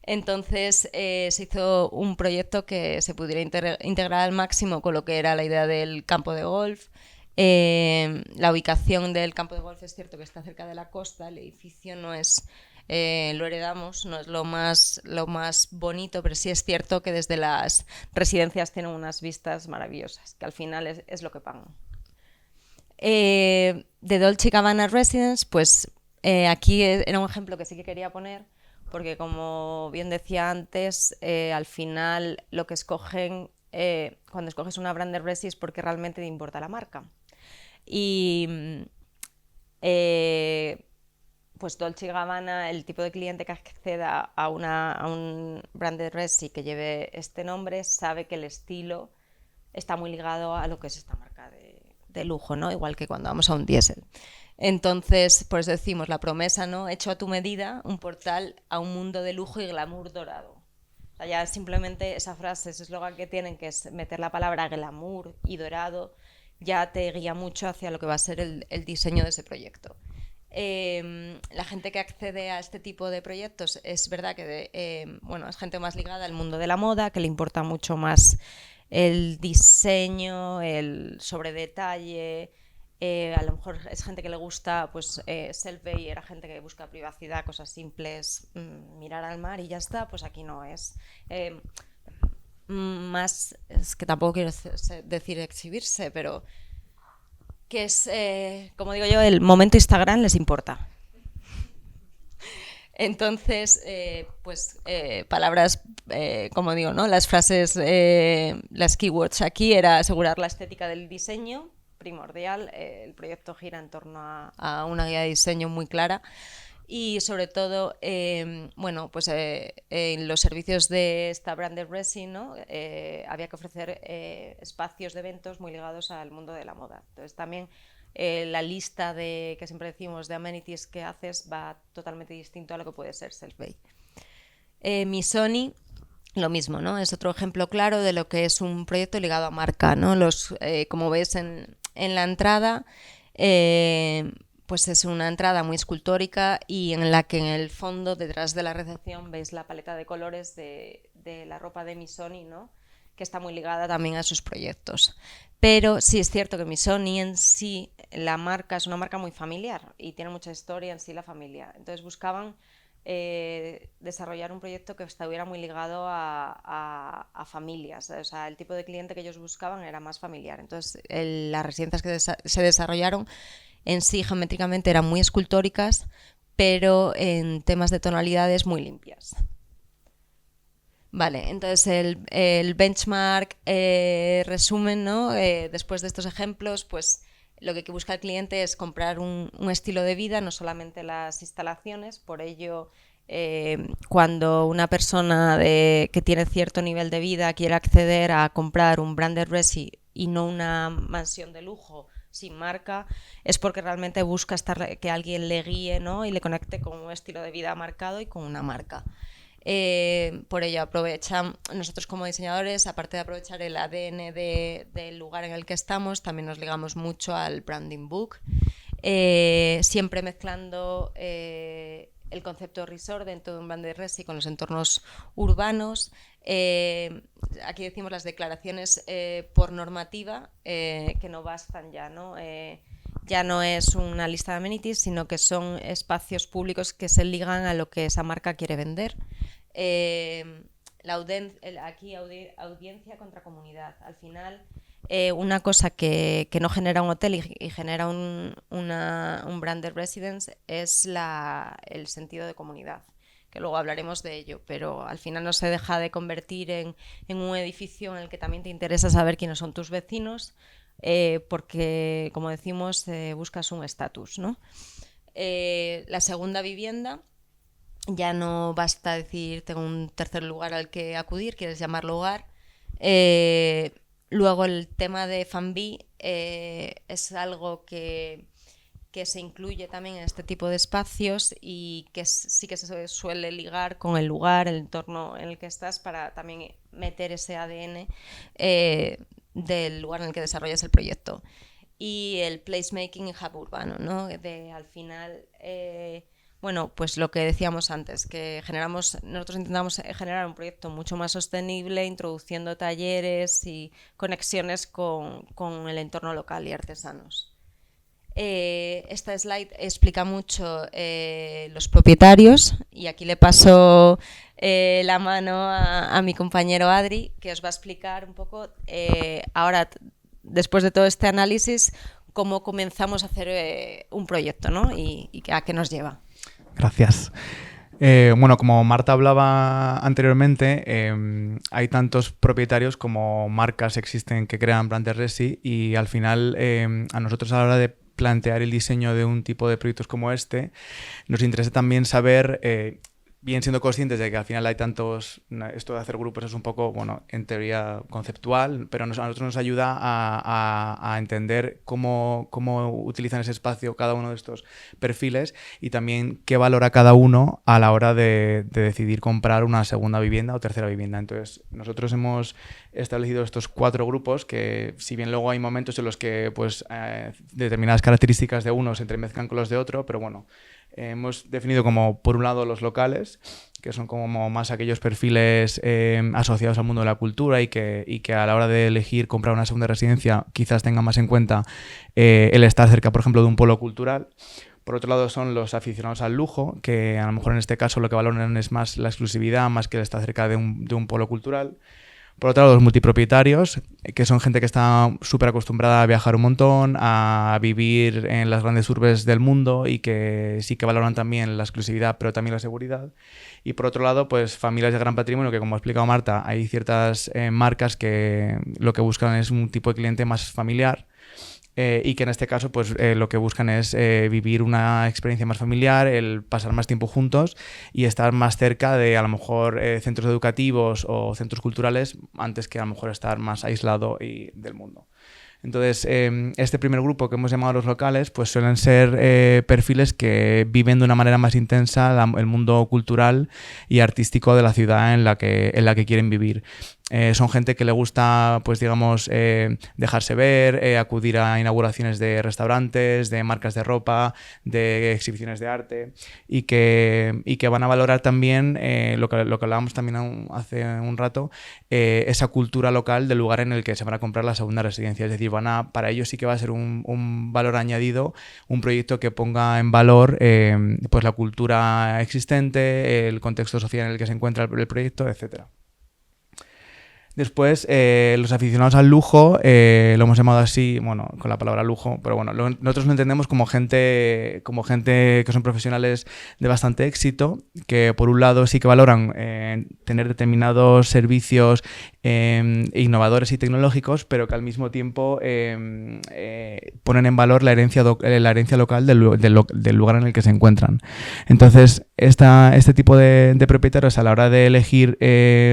Entonces se hizo un proyecto que se pudiera integrar al máximo con lo que era la idea del campo de golf. La ubicación del campo de golf es cierto que está cerca de la costa, el edificio no es, lo heredamos, no es lo más bonito, pero sí es cierto que desde las residencias tienen unas vistas maravillosas, que al final es lo que pagan. De Dolce & Gabbana Residence, pues aquí era un ejemplo que sí que quería poner, porque como bien decía antes, al final lo que escogen, cuando escoges una branded resi es porque realmente te importa la marca. Y pues Dolce & Gabbana, el tipo de cliente que acceda a un branded resi que lleve este nombre, sabe que el estilo está muy ligado a lo que es esta marca de lujo, ¿no? Igual que cuando vamos a un diésel. Entonces, por eso decimos la promesa, ¿no? Hecho a tu medida, un portal a un mundo de lujo y glamour dorado. O sea, ya simplemente esa frase, ese eslogan que tienen, que es meter la palabra glamour y dorado, ya te guía mucho hacia lo que va a ser el diseño de ese proyecto. La gente que accede a este tipo de proyectos es verdad que bueno, es gente más ligada al mundo de la moda, que le importa mucho más el diseño, el sobredetalle. A lo mejor es gente que le gusta, pues selfie, era gente que busca privacidad, cosas simples, mirar al mar y ya está. Pues aquí no es. Más, es que tampoco quiero decir exhibirse, pero que es, como digo yo, el momento Instagram les importa. Entonces, palabras, como digo, ¿no? Las frases, las keywords aquí era asegurar la estética del diseño, primordial. El proyecto gira en torno a una guía de diseño muy clara. Y sobre todo, bueno, pues en los servicios de esta branded resi, ¿no? Había que ofrecer espacios de eventos muy ligados al mundo de la moda. Entonces también la lista de, que siempre decimos, de amenities que haces va totalmente distinto a lo que puede ser Selfbay. Missoni, lo mismo, ¿no? Es otro ejemplo claro de lo que es un proyecto ligado a marca, ¿no? Como ves en la entrada, pues es una entrada muy escultórica y en la que en el fondo, detrás de la recepción, veis la paleta de colores de la ropa de Missoni, ¿no? Que está muy ligada también a sus proyectos. Pero sí es cierto que Missoni en sí, la marca es una marca muy familiar y tiene mucha historia en sí la familia. Entonces buscaban desarrollar un proyecto que estuviera muy ligado a familias. O sea, el tipo de cliente que ellos buscaban era más familiar. Entonces las residencias que se desarrollaron en sí geométricamente eran muy escultóricas, pero en temas de tonalidades muy limpias. Vale, entonces el benchmark resumen, ¿no? Después de estos ejemplos, pues lo que busca el cliente es comprar un estilo de vida, no solamente las instalaciones. Por ello, cuando una persona que tiene cierto nivel de vida quiere acceder a comprar un branded resi y no una mansión de lujo sin marca, es porque realmente busca que alguien le guíe, ¿no? Y le conecte con un estilo de vida marcado y con una marca. Por ello nosotros como diseñadores, aparte de aprovechar el ADN del lugar en el que estamos, también nos ligamos mucho al branding book, siempre mezclando el concepto resort dentro de un branded resi con los entornos urbanos. Aquí decimos las declaraciones por normativa, que no bastan ya, ¿no? Ya no es una lista de amenities, sino que son espacios públicos que se ligan a lo que esa marca quiere vender. Aquí audiencia contra comunidad. Al final, una cosa que no genera un hotel y genera un branded residence es el sentido de comunidad, que luego hablaremos de ello, pero al final no se deja de convertir en un edificio en el que también te interesa saber quiénes son tus vecinos, porque, como decimos, buscas un estatus, ¿no? La segunda vivienda, ya no basta decir tengo un tercer lugar al que acudir, quieres llamarlo hogar. Luego el tema de FAMBI es algo que se incluye también en este tipo de espacios y que sí que se suele ligar con el lugar, el entorno en el que estás, para también meter ese ADN del lugar en el que desarrollas el proyecto. Y el placemaking y hub urbano, ¿no? Al final, bueno, pues lo que decíamos antes, que nosotros intentamos generar un proyecto mucho más sostenible, introduciendo talleres y conexiones con el entorno local y artesanos. Esta slide explica mucho los propietarios, y aquí le paso la mano a mi compañero Adri, que os va a explicar un poco ahora, después de todo este análisis, cómo comenzamos a hacer un proyecto, ¿no? y a qué nos lleva. Gracias. Bueno, como Marta hablaba anteriormente, hay tantos propietarios como marcas existen que crean Branded Resi y al final a nosotros a la hora de plantear el diseño de un tipo de proyectos como este, nos interesa también saber, bien siendo conscientes de que al final hay tantos, esto de hacer grupos es un poco, bueno, en teoría conceptual, pero a nosotros nos ayuda a entender cómo utilizan ese espacio cada uno de estos perfiles y también qué valora cada uno a la hora de decidir comprar una segunda vivienda o tercera vivienda. Entonces, nosotros hemos establecido estos 4 grupos que, si bien luego hay momentos en los que pues, determinadas características de uno se entremezclan con los de otro, pero bueno, hemos definido como, por un lado, los locales, que son como más aquellos perfiles asociados al mundo de la cultura y que a la hora de elegir comprar una segunda residencia quizás tengan más en cuenta el estar cerca, por ejemplo, de un polo cultural. Por otro lado son los aficionados al lujo, que a lo mejor en este caso lo que valoran es más la exclusividad, más que el estar cerca de un polo cultural. Por otro lado, los multipropietarios, que son gente que está súper acostumbrada a viajar un montón, a vivir en las grandes urbes del mundo y que sí que valoran también la exclusividad, pero también la seguridad. Y por otro lado, pues familias de gran patrimonio, que como ha explicado Marta, hay ciertas marcas que lo que buscan es un tipo de cliente más familiar. Y que en este caso pues lo que buscan es vivir una experiencia más familiar, el pasar más tiempo juntos y estar más cerca de a lo mejor centros educativos o centros culturales antes que a lo mejor estar más aislado del mundo. Entonces, este primer grupo que hemos llamado los locales, pues suelen ser perfiles que viven de una manera más intensa el mundo cultural y artístico de la ciudad en la que quieren vivir. Son gente que le gusta, pues digamos, dejarse ver, acudir a inauguraciones de restaurantes, de marcas de ropa, de exhibiciones de arte y que van a valorar también lo que hablábamos también hace un rato, esa cultura local del lugar en el que se van a comprar la segunda residencia. Es decir, para ellos sí que va a ser un valor añadido, un proyecto que ponga en valor pues la cultura existente, el contexto social en el que se encuentra el proyecto, etcétera. Después, los aficionados al lujo, lo hemos llamado así, bueno, con la palabra lujo, pero bueno, nosotros lo entendemos como gente que son profesionales de bastante éxito, que por un lado sí que valoran tener determinados servicios innovadores y tecnológicos, pero que al mismo tiempo ponen en valor la herencia local del lugar en el que se encuentran. Entonces, este tipo de propietarios, a la hora de elegir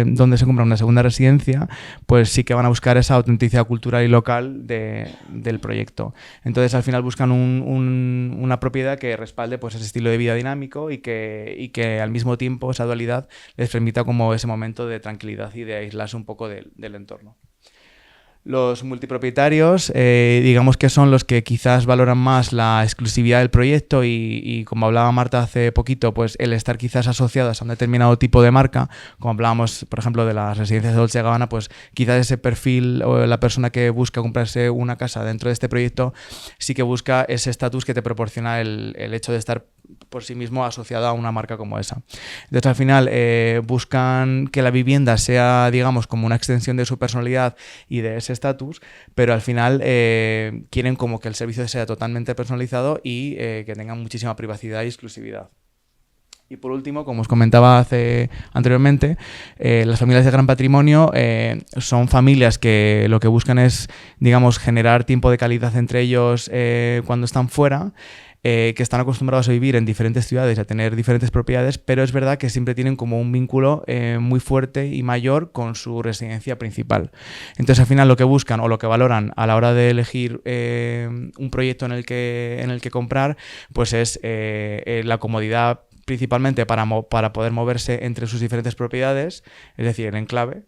dónde se compra una segunda residencia, pues sí que van a buscar esa autenticidad cultural y local del proyecto. Entonces, al final buscan una propiedad que respalde pues, ese estilo de vida dinámico y que al mismo tiempo esa dualidad les permita como ese momento de tranquilidad y de aislarse un poco del entorno. Los multipropietarios, digamos que son los que quizás valoran más la exclusividad del proyecto y como hablaba Marta hace poquito, pues el estar quizás asociados a un determinado tipo de marca, como hablábamos, por ejemplo, de las residencias de Dolce & Gabbana, pues quizás ese perfil o la persona que busca comprarse una casa dentro de este proyecto sí que busca ese estatus que te proporciona el hecho de estar por sí mismo asociado a una marca como esa. Entonces, al final, buscan que la vivienda sea, digamos, como una extensión de su personalidad y de ese estatus, pero al final quieren como que el servicio sea totalmente personalizado y que tenga muchísima privacidad y exclusividad. Y por último, como os comentaba anteriormente, las familias de gran patrimonio son familias que lo que buscan es, digamos, generar tiempo de calidad entre ellos cuando están fuera, que están acostumbrados a vivir en diferentes ciudades y a tener diferentes propiedades, pero es verdad que siempre tienen como un vínculo muy fuerte y mayor con su residencia principal. Entonces, al final, lo que buscan o lo que valoran a la hora de elegir un proyecto en el que comprar, pues es la comodidad principalmente para poder moverse entre sus diferentes propiedades, es decir, el enclave.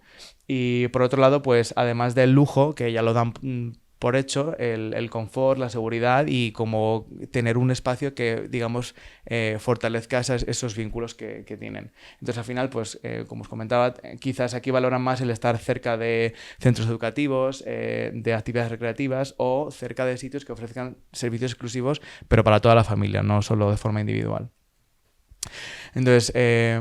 Y por otro lado, pues además del lujo, que ya lo dan por hecho, el confort, la seguridad y como tener un espacio que, digamos, fortalezca esos vínculos que tienen. Entonces, al final, pues, como os comentaba, quizás aquí valoran más el estar cerca de centros educativos, de actividades recreativas o cerca de sitios que ofrezcan servicios exclusivos, pero para toda la familia, no solo de forma individual. Entonces,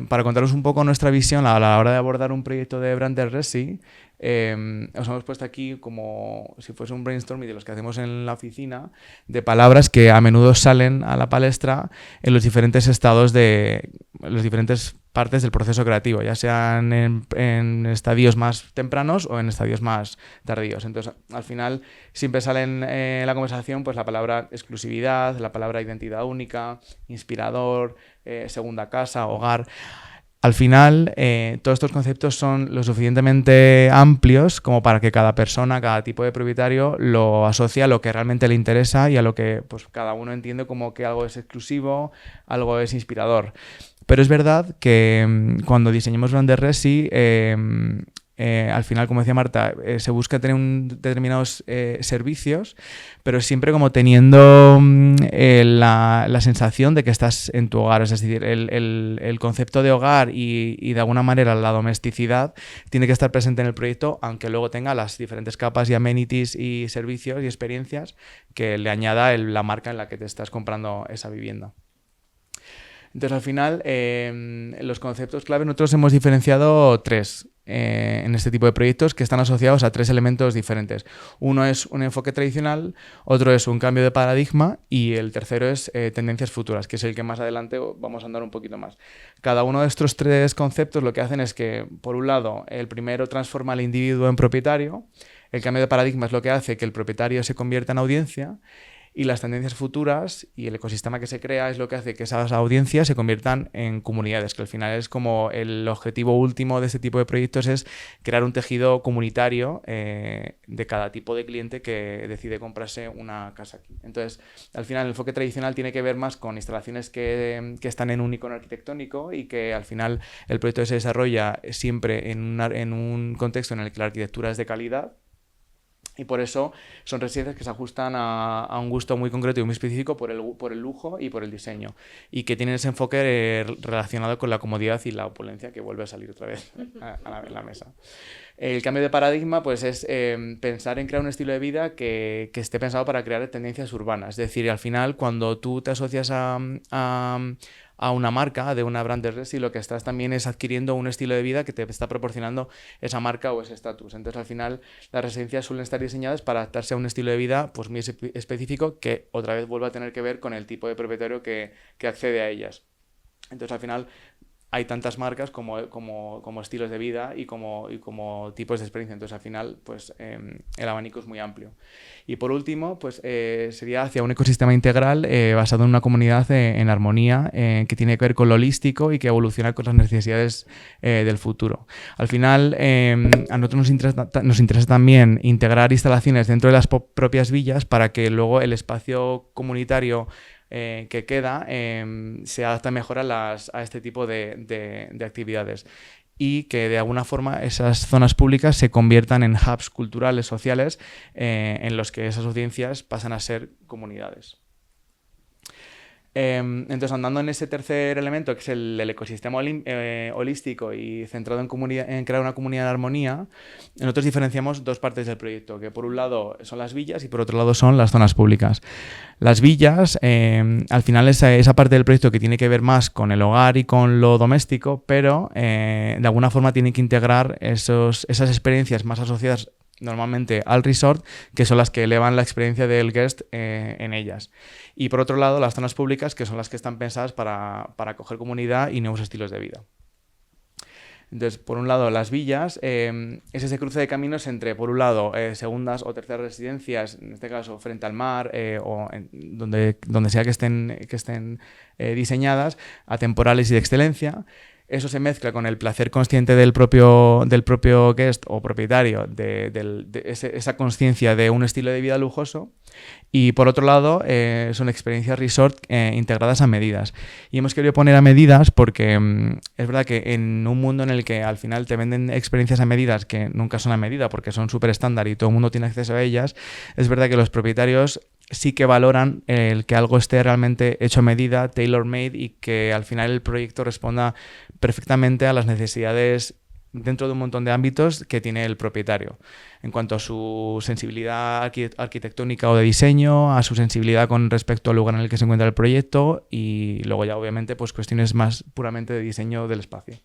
para contaros un poco nuestra visión a la hora de abordar un proyecto de Branded Resi, os hemos puesto aquí como si fuese un brainstorming de los que hacemos en la oficina, de palabras que a menudo salen a la palestra en los diferentes estados los diferentes partes del proceso creativo, ya sean en estadios más tempranos o en estadios más tardíos. Entonces, al final, siempre sale en la conversación pues la palabra exclusividad, la palabra identidad única, inspirador, segunda casa, hogar. Al final, todos estos conceptos son lo suficientemente amplios como para que cada persona, cada tipo de propietario lo asocie a lo que realmente le interesa y a lo que pues, cada uno entiende como que algo es exclusivo, algo es inspirador. Pero es verdad que cuando diseñamos grandes resi, al final, como decía Marta, se busca tener determinados servicios, pero siempre como teniendo la sensación de que estás en tu hogar. Es decir, el concepto de hogar y de alguna manera la domesticidad tiene que estar presente en el proyecto, aunque luego tenga las diferentes capas y amenities y servicios y experiencias que le añada la marca en la que te estás comprando esa vivienda. Entonces, al final, los conceptos clave nosotros hemos diferenciado 3 en este tipo de proyectos que están asociados a 3 elementos diferentes. Uno es un enfoque tradicional, otro es un cambio de paradigma y el tercero es tendencias futuras, que es el que más adelante vamos a andar un poquito más. Cada uno de estos 3 conceptos lo que hacen es que, por un lado, el primero transforma al individuo en propietario, el cambio de paradigma es lo que hace que el propietario se convierta en audiencia, y las tendencias futuras y el ecosistema que se crea es lo que hace que esas audiencias se conviertan en comunidades, que al final es como el objetivo último de este tipo de proyectos, es crear un tejido comunitario de cada tipo de cliente que decide comprarse una casa aquí. Entonces, al final el enfoque tradicional tiene que ver más con instalaciones que están en un icono arquitectónico y que al final el proyecto se desarrolla siempre en un contexto en el que la arquitectura es de calidad. Y por eso son residencias que se ajustan a un gusto muy concreto y muy específico por el lujo y por el diseño. Y que tienen ese enfoque relacionado con la comodidad y la opulencia que vuelve a salir otra vez a la mesa. El cambio de paradigma pues, es pensar en crear un estilo de vida que esté pensado para crear tendencias urbanas. Es decir, al final, cuando tú te asocias a una marca, de una brand resi, lo que estás también es adquiriendo un estilo de vida que te está proporcionando esa marca o ese estatus. Entonces, al final, las residencias suelen estar diseñadas para adaptarse a un estilo de vida pues, muy específico que otra vez vuelve a tener que ver con el tipo de propietario que accede a ellas. Entonces, al final, hay tantas marcas como estilos de vida y como tipos de experiencia. Entonces, al final, pues el abanico es muy amplio. Y por último, pues sería hacia un ecosistema integral basado en una comunidad en armonía que tiene que ver con lo holístico y que evoluciona con las necesidades del futuro. Al final, a nosotros nos interesa también integrar instalaciones dentro de las propias villas para que luego el espacio comunitario que queda se adapta mejor a este tipo de actividades y que de alguna forma esas zonas públicas se conviertan en hubs culturales, sociales, en los que esas audiencias pasan a ser comunidades. Entonces, andando en ese tercer elemento, que es el ecosistema holístico y centrado en crear una comunidad de armonía, nosotros diferenciamos 2 partes del proyecto, que por un lado son las villas y por otro lado son las zonas públicas. Las villas, al final, es esa parte del proyecto que tiene que ver más con el hogar y con lo doméstico, pero de alguna forma tiene que integrar esas experiencias más asociadas normalmente al resort, que son las que elevan la experiencia del guest en ellas. Y por otro lado, las zonas públicas, que son las que están pensadas para acoger comunidad y nuevos estilos de vida. Entonces, por un lado, las villas es ese cruce de caminos entre, por un lado, segundas o terceras residencias, en este caso frente al mar o donde sea que estén diseñadas, atemporales y de excelencia. Eso se mezcla con el placer consciente del propio guest o propietario de esa conciencia de un estilo de vida lujoso. Y por otro lado, son experiencias resort integradas a medidas. Y hemos querido poner a medidas porque es verdad que en un mundo en el que al final te venden experiencias a medidas que nunca son a medida porque son súper estándar y todo el mundo tiene acceso a ellas, es verdad que los propietarios sí que valoran el que algo esté realmente hecho a medida, tailor-made, y que al final el proyecto responda perfectamente a las necesidades dentro de un montón de ámbitos que tiene el propietario, en cuanto a su sensibilidad arquitectónica o de diseño, a su sensibilidad con respecto al lugar en el que se encuentra el proyecto y luego ya obviamente pues cuestiones más puramente de diseño del espacio.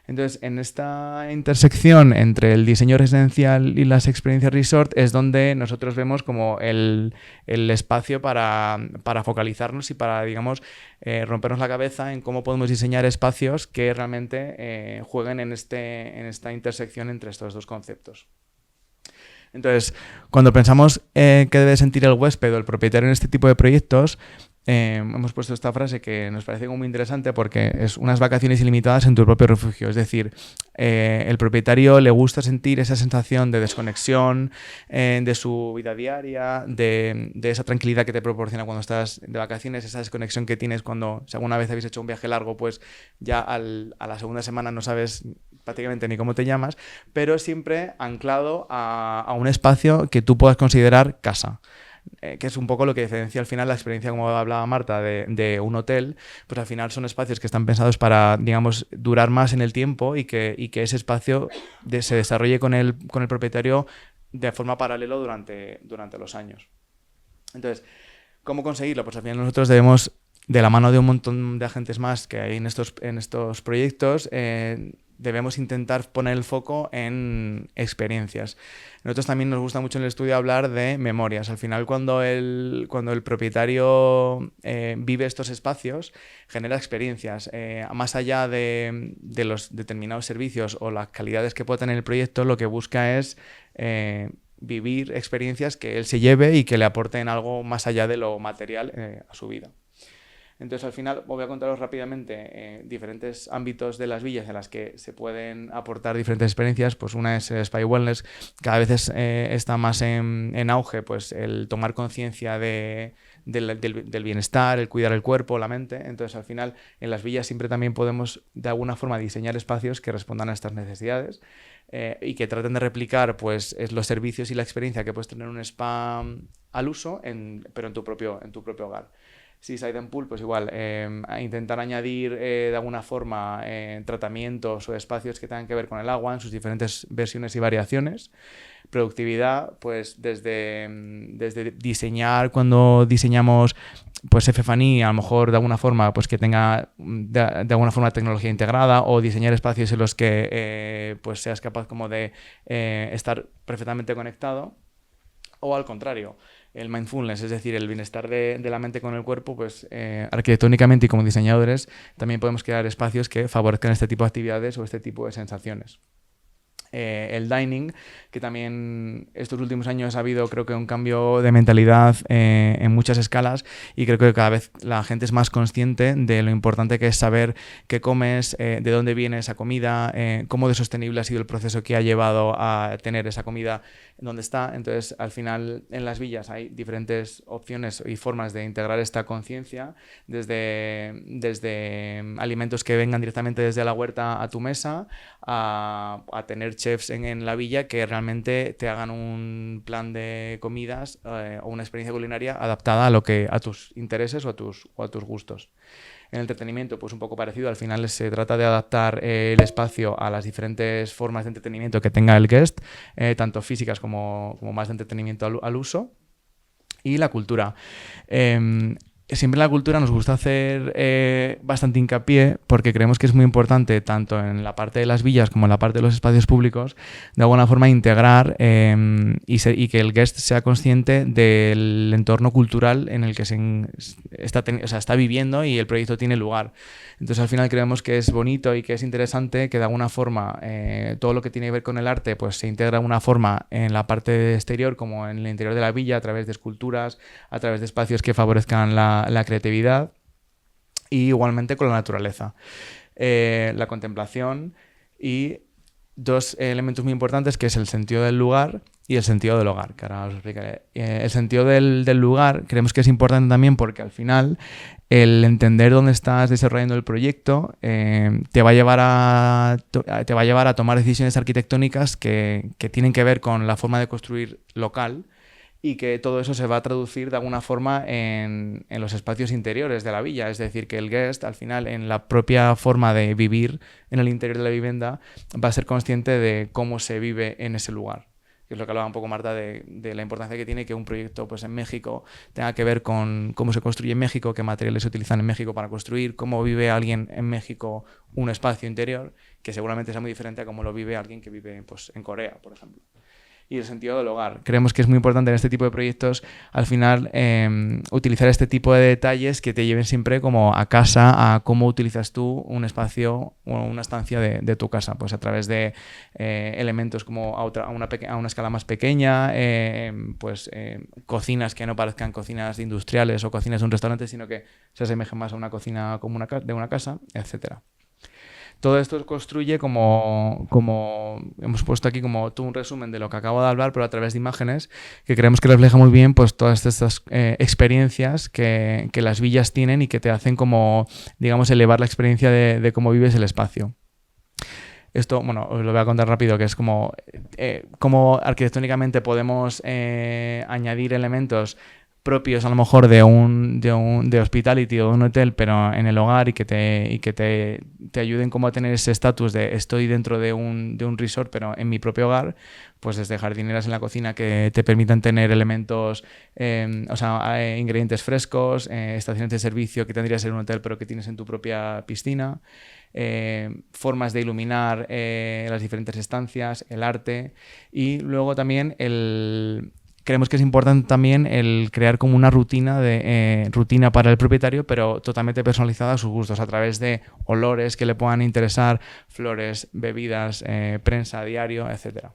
Entonces, en esta intersección entre el diseño residencial y las experiencias resort es donde nosotros vemos como el espacio para focalizarnos y para, digamos, rompernos la cabeza en cómo podemos diseñar espacios que realmente jueguen en esta intersección entre estos dos conceptos. Entonces, cuando pensamos qué debe sentir el huésped o el propietario en este tipo de proyectos, hemos puesto esta frase que nos parece como muy interesante porque es unas vacaciones ilimitadas en tu propio refugio. Es decir, el propietario le gusta sentir esa sensación de desconexión de su vida diaria, de esa tranquilidad que te proporciona cuando estás de vacaciones, esa desconexión que tienes cuando, si alguna vez habéis hecho un viaje largo, pues ya a la segunda semana no sabes prácticamente ni cómo te llamas, pero siempre anclado a un espacio que tú puedas considerar casa. Que es un poco lo que diferencia al final la experiencia, como hablaba Marta, de un hotel. Pues al final son espacios que están pensados para, digamos, durar más en el tiempo y que ese espacio se desarrolle con el propietario de forma paralela durante los años. Entonces, ¿cómo conseguirlo? Pues al final nosotros debemos, de la mano de un montón de agentes más que hay en estos proyectos, debemos intentar poner el foco en experiencias. Nosotros también nos gusta mucho en el estudio hablar de memorias. Al final, cuando el propietario vive estos espacios, genera experiencias. Más allá de los determinados servicios o las calidades que pueda tener el proyecto, lo que busca es vivir experiencias que él se lleve y que le aporten algo más allá de lo material a su vida. Entonces, al final, voy a contaros rápidamente diferentes ámbitos de las villas en las que se pueden aportar diferentes experiencias. Pues una es Spa y Wellness. Cada vez está más en auge pues el tomar conciencia del bienestar, el cuidar el cuerpo, la mente. Entonces, al final, en las villas siempre también podemos, de alguna forma, diseñar espacios que respondan a estas necesidades y que traten de replicar pues los servicios y la experiencia que puedes tener en un spa al uso, pero en tu propio hogar. Seaside and Pool, pues igual, a intentar añadir de alguna forma tratamientos o espacios que tengan que ver con el agua en sus diferentes versiones y variaciones. Productividad, pues desde diseñar, cuando diseñamos pues F&E, a lo mejor de alguna forma pues que tenga de alguna forma tecnología integrada, o diseñar espacios en los que pues seas capaz como de estar perfectamente conectado, o al contrario, el mindfulness, es decir, el bienestar de la mente con el cuerpo, pues arquitectónicamente y como diseñadores también podemos crear espacios que favorezcan este tipo de actividades o este tipo de sensaciones. El dining, que también estos últimos años ha habido, creo que, un cambio de mentalidad en muchas escalas, y creo que cada vez la gente es más consciente de lo importante que es saber qué comes, de dónde viene esa comida, cómo de sostenible ha sido el proceso que ha llevado a tener esa comida donde está. Entonces, al final, en las villas hay diferentes opciones y formas de integrar esta conciencia, desde alimentos que vengan directamente desde la huerta a tu mesa, a tener chefs en la villa que realmente te hagan un plan de comidas o una experiencia culinaria adaptada a tus intereses o a tus gustos. En el entretenimiento, pues un poco parecido. Al final se trata de adaptar el espacio a las diferentes formas de entretenimiento que tenga el guest, tanto físicas como más de entretenimiento al uso. Y la cultura. Siempre en la cultura nos gusta hacer bastante hincapié, porque creemos que es muy importante, tanto en la parte de las villas como en la parte de los espacios públicos, de alguna forma integrar y que el guest sea consciente del entorno cultural en el que está viviendo y el proyecto tiene lugar. Entonces, al final creemos que es bonito y que es interesante que de alguna forma todo lo que tiene que ver con el arte pues se integra de alguna forma en la parte exterior como en el interior de la villa, a través de esculturas, a través de espacios que favorezcan la creatividad, y igualmente con la naturaleza, la contemplación, y dos elementos muy importantes, que es el sentido del lugar y el sentido del hogar, que ahora os explicaré. El sentido del lugar creemos que es importante también porque al final el entender dónde estás desarrollando el proyecto te va a llevar a tomar decisiones arquitectónicas que tienen que ver con la forma de construir local, y que todo eso se va a traducir de alguna forma en los espacios interiores de la villa. Es decir, que el guest, al final, en la propia forma de vivir en el interior de la vivienda, va a ser consciente de cómo se vive en ese lugar. que es lo que hablaba un poco Marta de la importancia que tiene que un proyecto pues, en México tenga que ver con cómo se construye en México, qué materiales se utilizan en México para construir, cómo vive alguien en México un espacio interior, que seguramente sea muy diferente a cómo lo vive alguien que vive pues, en Corea, por ejemplo. Y el sentido del hogar. Creemos que es muy importante en este tipo de proyectos, al final, utilizar este tipo de detalles que te lleven siempre como a casa, a cómo utilizas tú un espacio o una estancia de tu casa, pues a través de elementos como a una escala más pequeña, cocinas que no parezcan cocinas industriales o cocinas de un restaurante, sino que se asemejen más a una cocina como de una casa, etcétera. Todo esto construye como hemos puesto aquí como todo un resumen de lo que acabo de hablar, pero a través de imágenes que creemos que refleja muy bien pues todas estas experiencias que las villas tienen y que te hacen como, digamos, elevar la experiencia de cómo vives el espacio. Esto, bueno, os lo voy a contar rápido, que es como cómo arquitectónicamente podemos añadir elementos propios a lo mejor de hospitality o de un hotel, pero en el hogar y que te ayuden como a tener ese estatus de estoy dentro de un resort, pero en mi propio hogar, pues desde jardineras en la cocina que te permitan tener elementos, ingredientes frescos, estaciones de servicio que tendrías en un hotel pero que tienes en tu propia piscina, formas de iluminar las diferentes estancias, el arte y luego también creemos que es importante también el crear como una rutina para el propietario, pero totalmente personalizada a sus gustos, a través de olores que le puedan interesar, flores, bebidas, prensa, diario, etc.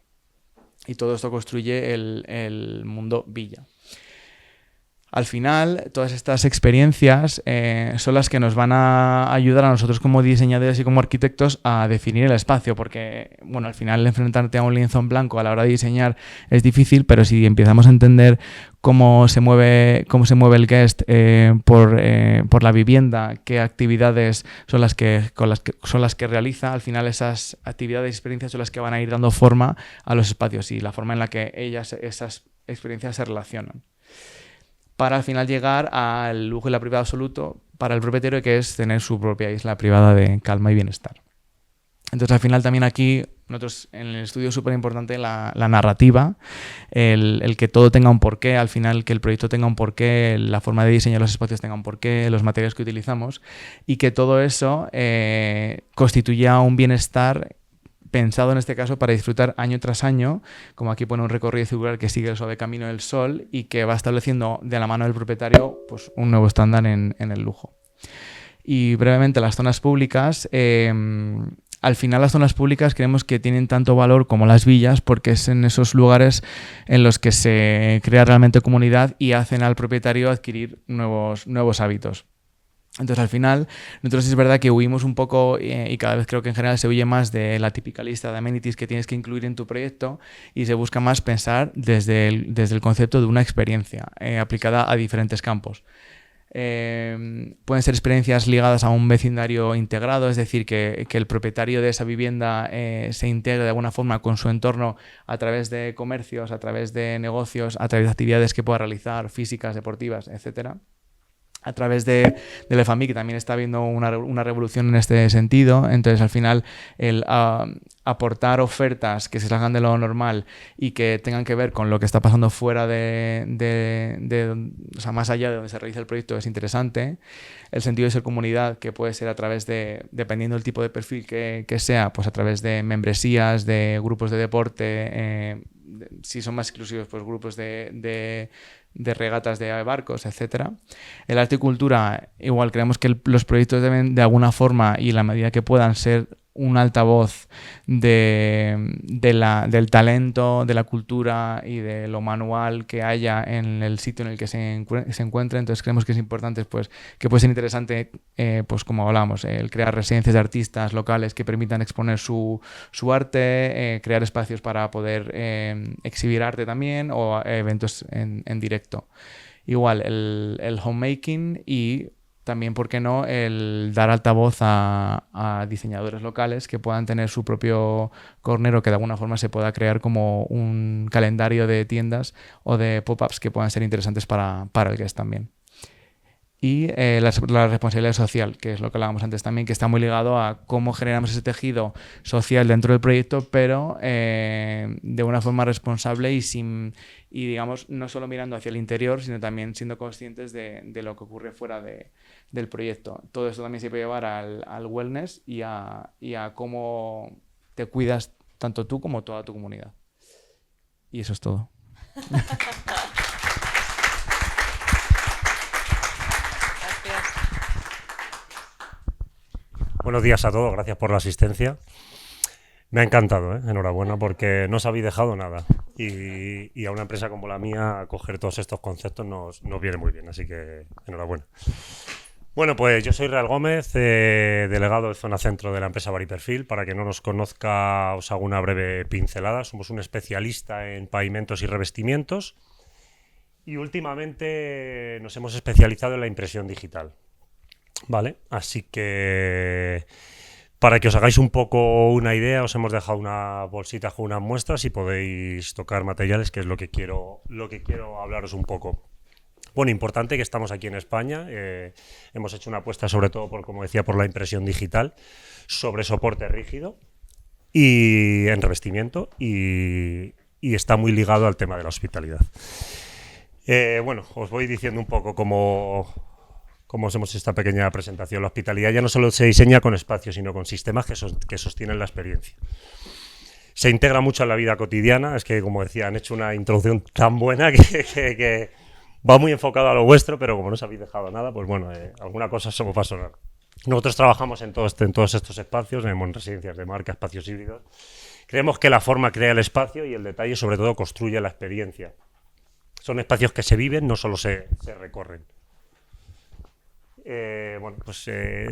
Y todo esto construye el mundo villa. Al final, todas estas experiencias son las que nos van a ayudar a nosotros como diseñadores y como arquitectos a definir el espacio, porque, bueno, al final enfrentarte a un lienzo en blanco a la hora de diseñar es difícil, pero si empezamos a entender cómo se mueve el guest por la vivienda, qué actividades son las que realiza, al final esas actividades y experiencias son las que van a ir dando forma a los espacios y la forma en la que esas experiencias se relacionan, para al final llegar al lujo y la privacidad absoluto para el propietario, que es tener su propia isla privada de calma y bienestar. Entonces, al final también aquí, nosotros en el estudio es súper importante la narrativa, el que todo tenga un porqué, al final que el proyecto tenga un porqué, la forma de diseñar los espacios tenga un porqué, los materiales que utilizamos, y que todo eso constituya un bienestar pensado en este caso para disfrutar año tras año, como aquí pone un recorrido circular que sigue el suave camino del sol y que va estableciendo de la mano del propietario pues, un nuevo estándar en el lujo. Y brevemente, las zonas públicas. Al final las zonas públicas creemos que tienen tanto valor como las villas porque es en esos lugares en los que se crea realmente comunidad y hacen al propietario adquirir nuevos hábitos. Entonces, al final, nosotros es verdad que huimos un poco y cada vez creo que en general se huye más de la típica lista de amenities que tienes que incluir en tu proyecto y se busca más pensar desde el concepto de una experiencia aplicada a diferentes campos. Pueden ser experiencias ligadas a un vecindario integrado, es decir, que el propietario de esa vivienda se integre de alguna forma con su entorno a través de comercios, a través de negocios, a través de actividades que pueda realizar, físicas, deportivas, etcétera. A través de la FAMI, que también está habiendo una revolución en este sentido. Entonces, al final, el aportar ofertas que se salgan de lo normal y que tengan que ver con lo que está pasando fuera o sea, más allá de donde se realiza el proyecto es interesante. El sentido de ser comunidad, que puede ser a través dependiendo del tipo de perfil que sea, pues a través de membresías, de grupos de deporte, si son más exclusivos, pues grupos de regatas de barcos, etcétera. El arte y cultura, igual creemos que los proyectos deben de alguna forma y en la medida que puedan ser un altavoz del talento, de la cultura y de lo manual que haya en el sitio en el que se encuentre. Entonces creemos que es importante, pues, que puede ser interesante, pues como hablamos, el crear residencias de artistas locales que permitan exponer su arte, crear espacios para poder exhibir arte también o eventos en directo. Igual el homemaking y también, ¿por qué no?, el dar altavoz a diseñadores locales que puedan tener su propio corner o que de alguna forma se pueda crear como un calendario de tiendas o de pop-ups que puedan ser interesantes para el guest también. y la responsabilidad social, que es lo que hablábamos antes también, que está muy ligado a cómo generamos ese tejido social dentro del proyecto, pero de una forma responsable y digamos, no solo mirando hacia el interior, sino también siendo conscientes de lo que ocurre fuera del proyecto. Todo esto también se puede llevar al wellness y a cómo te cuidas tanto tú como toda tu comunidad. Y eso es todo. Buenos días a todos, gracias por la asistencia. Me ha encantado, enhorabuena, porque no os habéis dejado nada. Y a una empresa como la mía, coger todos estos conceptos nos viene muy bien, así que enhorabuena. Bueno, pues yo soy Real Gómez, delegado de Zona Centro de la empresa Variperfil. Para que no nos conozca, os hago una breve pincelada. Somos un especialista en pavimentos y revestimientos. Y últimamente nos hemos especializado en la impresión digital. Vale, así que para que os hagáis un poco una idea, os hemos dejado una bolsita con unas muestras y podéis tocar materiales, que es lo que quiero hablaros un poco. Bueno, importante que estamos aquí en España, hemos hecho una apuesta sobre todo por, como decía, por la impresión digital, sobre soporte rígido y en revestimiento y está muy ligado al tema de la hospitalidad. Bueno, os voy diciendo un poco cómo hacemos esta pequeña presentación. La hospitalidad ya no solo se diseña con espacios, sino con sistemas que sostienen la experiencia. Se integra mucho en la vida cotidiana. Es que, como decía, han hecho una introducción tan buena que va muy enfocado a lo vuestro, pero como no os habéis dejado nada, pues bueno, alguna cosa se os va a sonar. Nosotros trabajamos en todos estos espacios, en residencias de marca, espacios híbridos. Creemos que la forma crea el espacio y el detalle, sobre todo, construye la experiencia. Son espacios que se viven, no solo se recorren.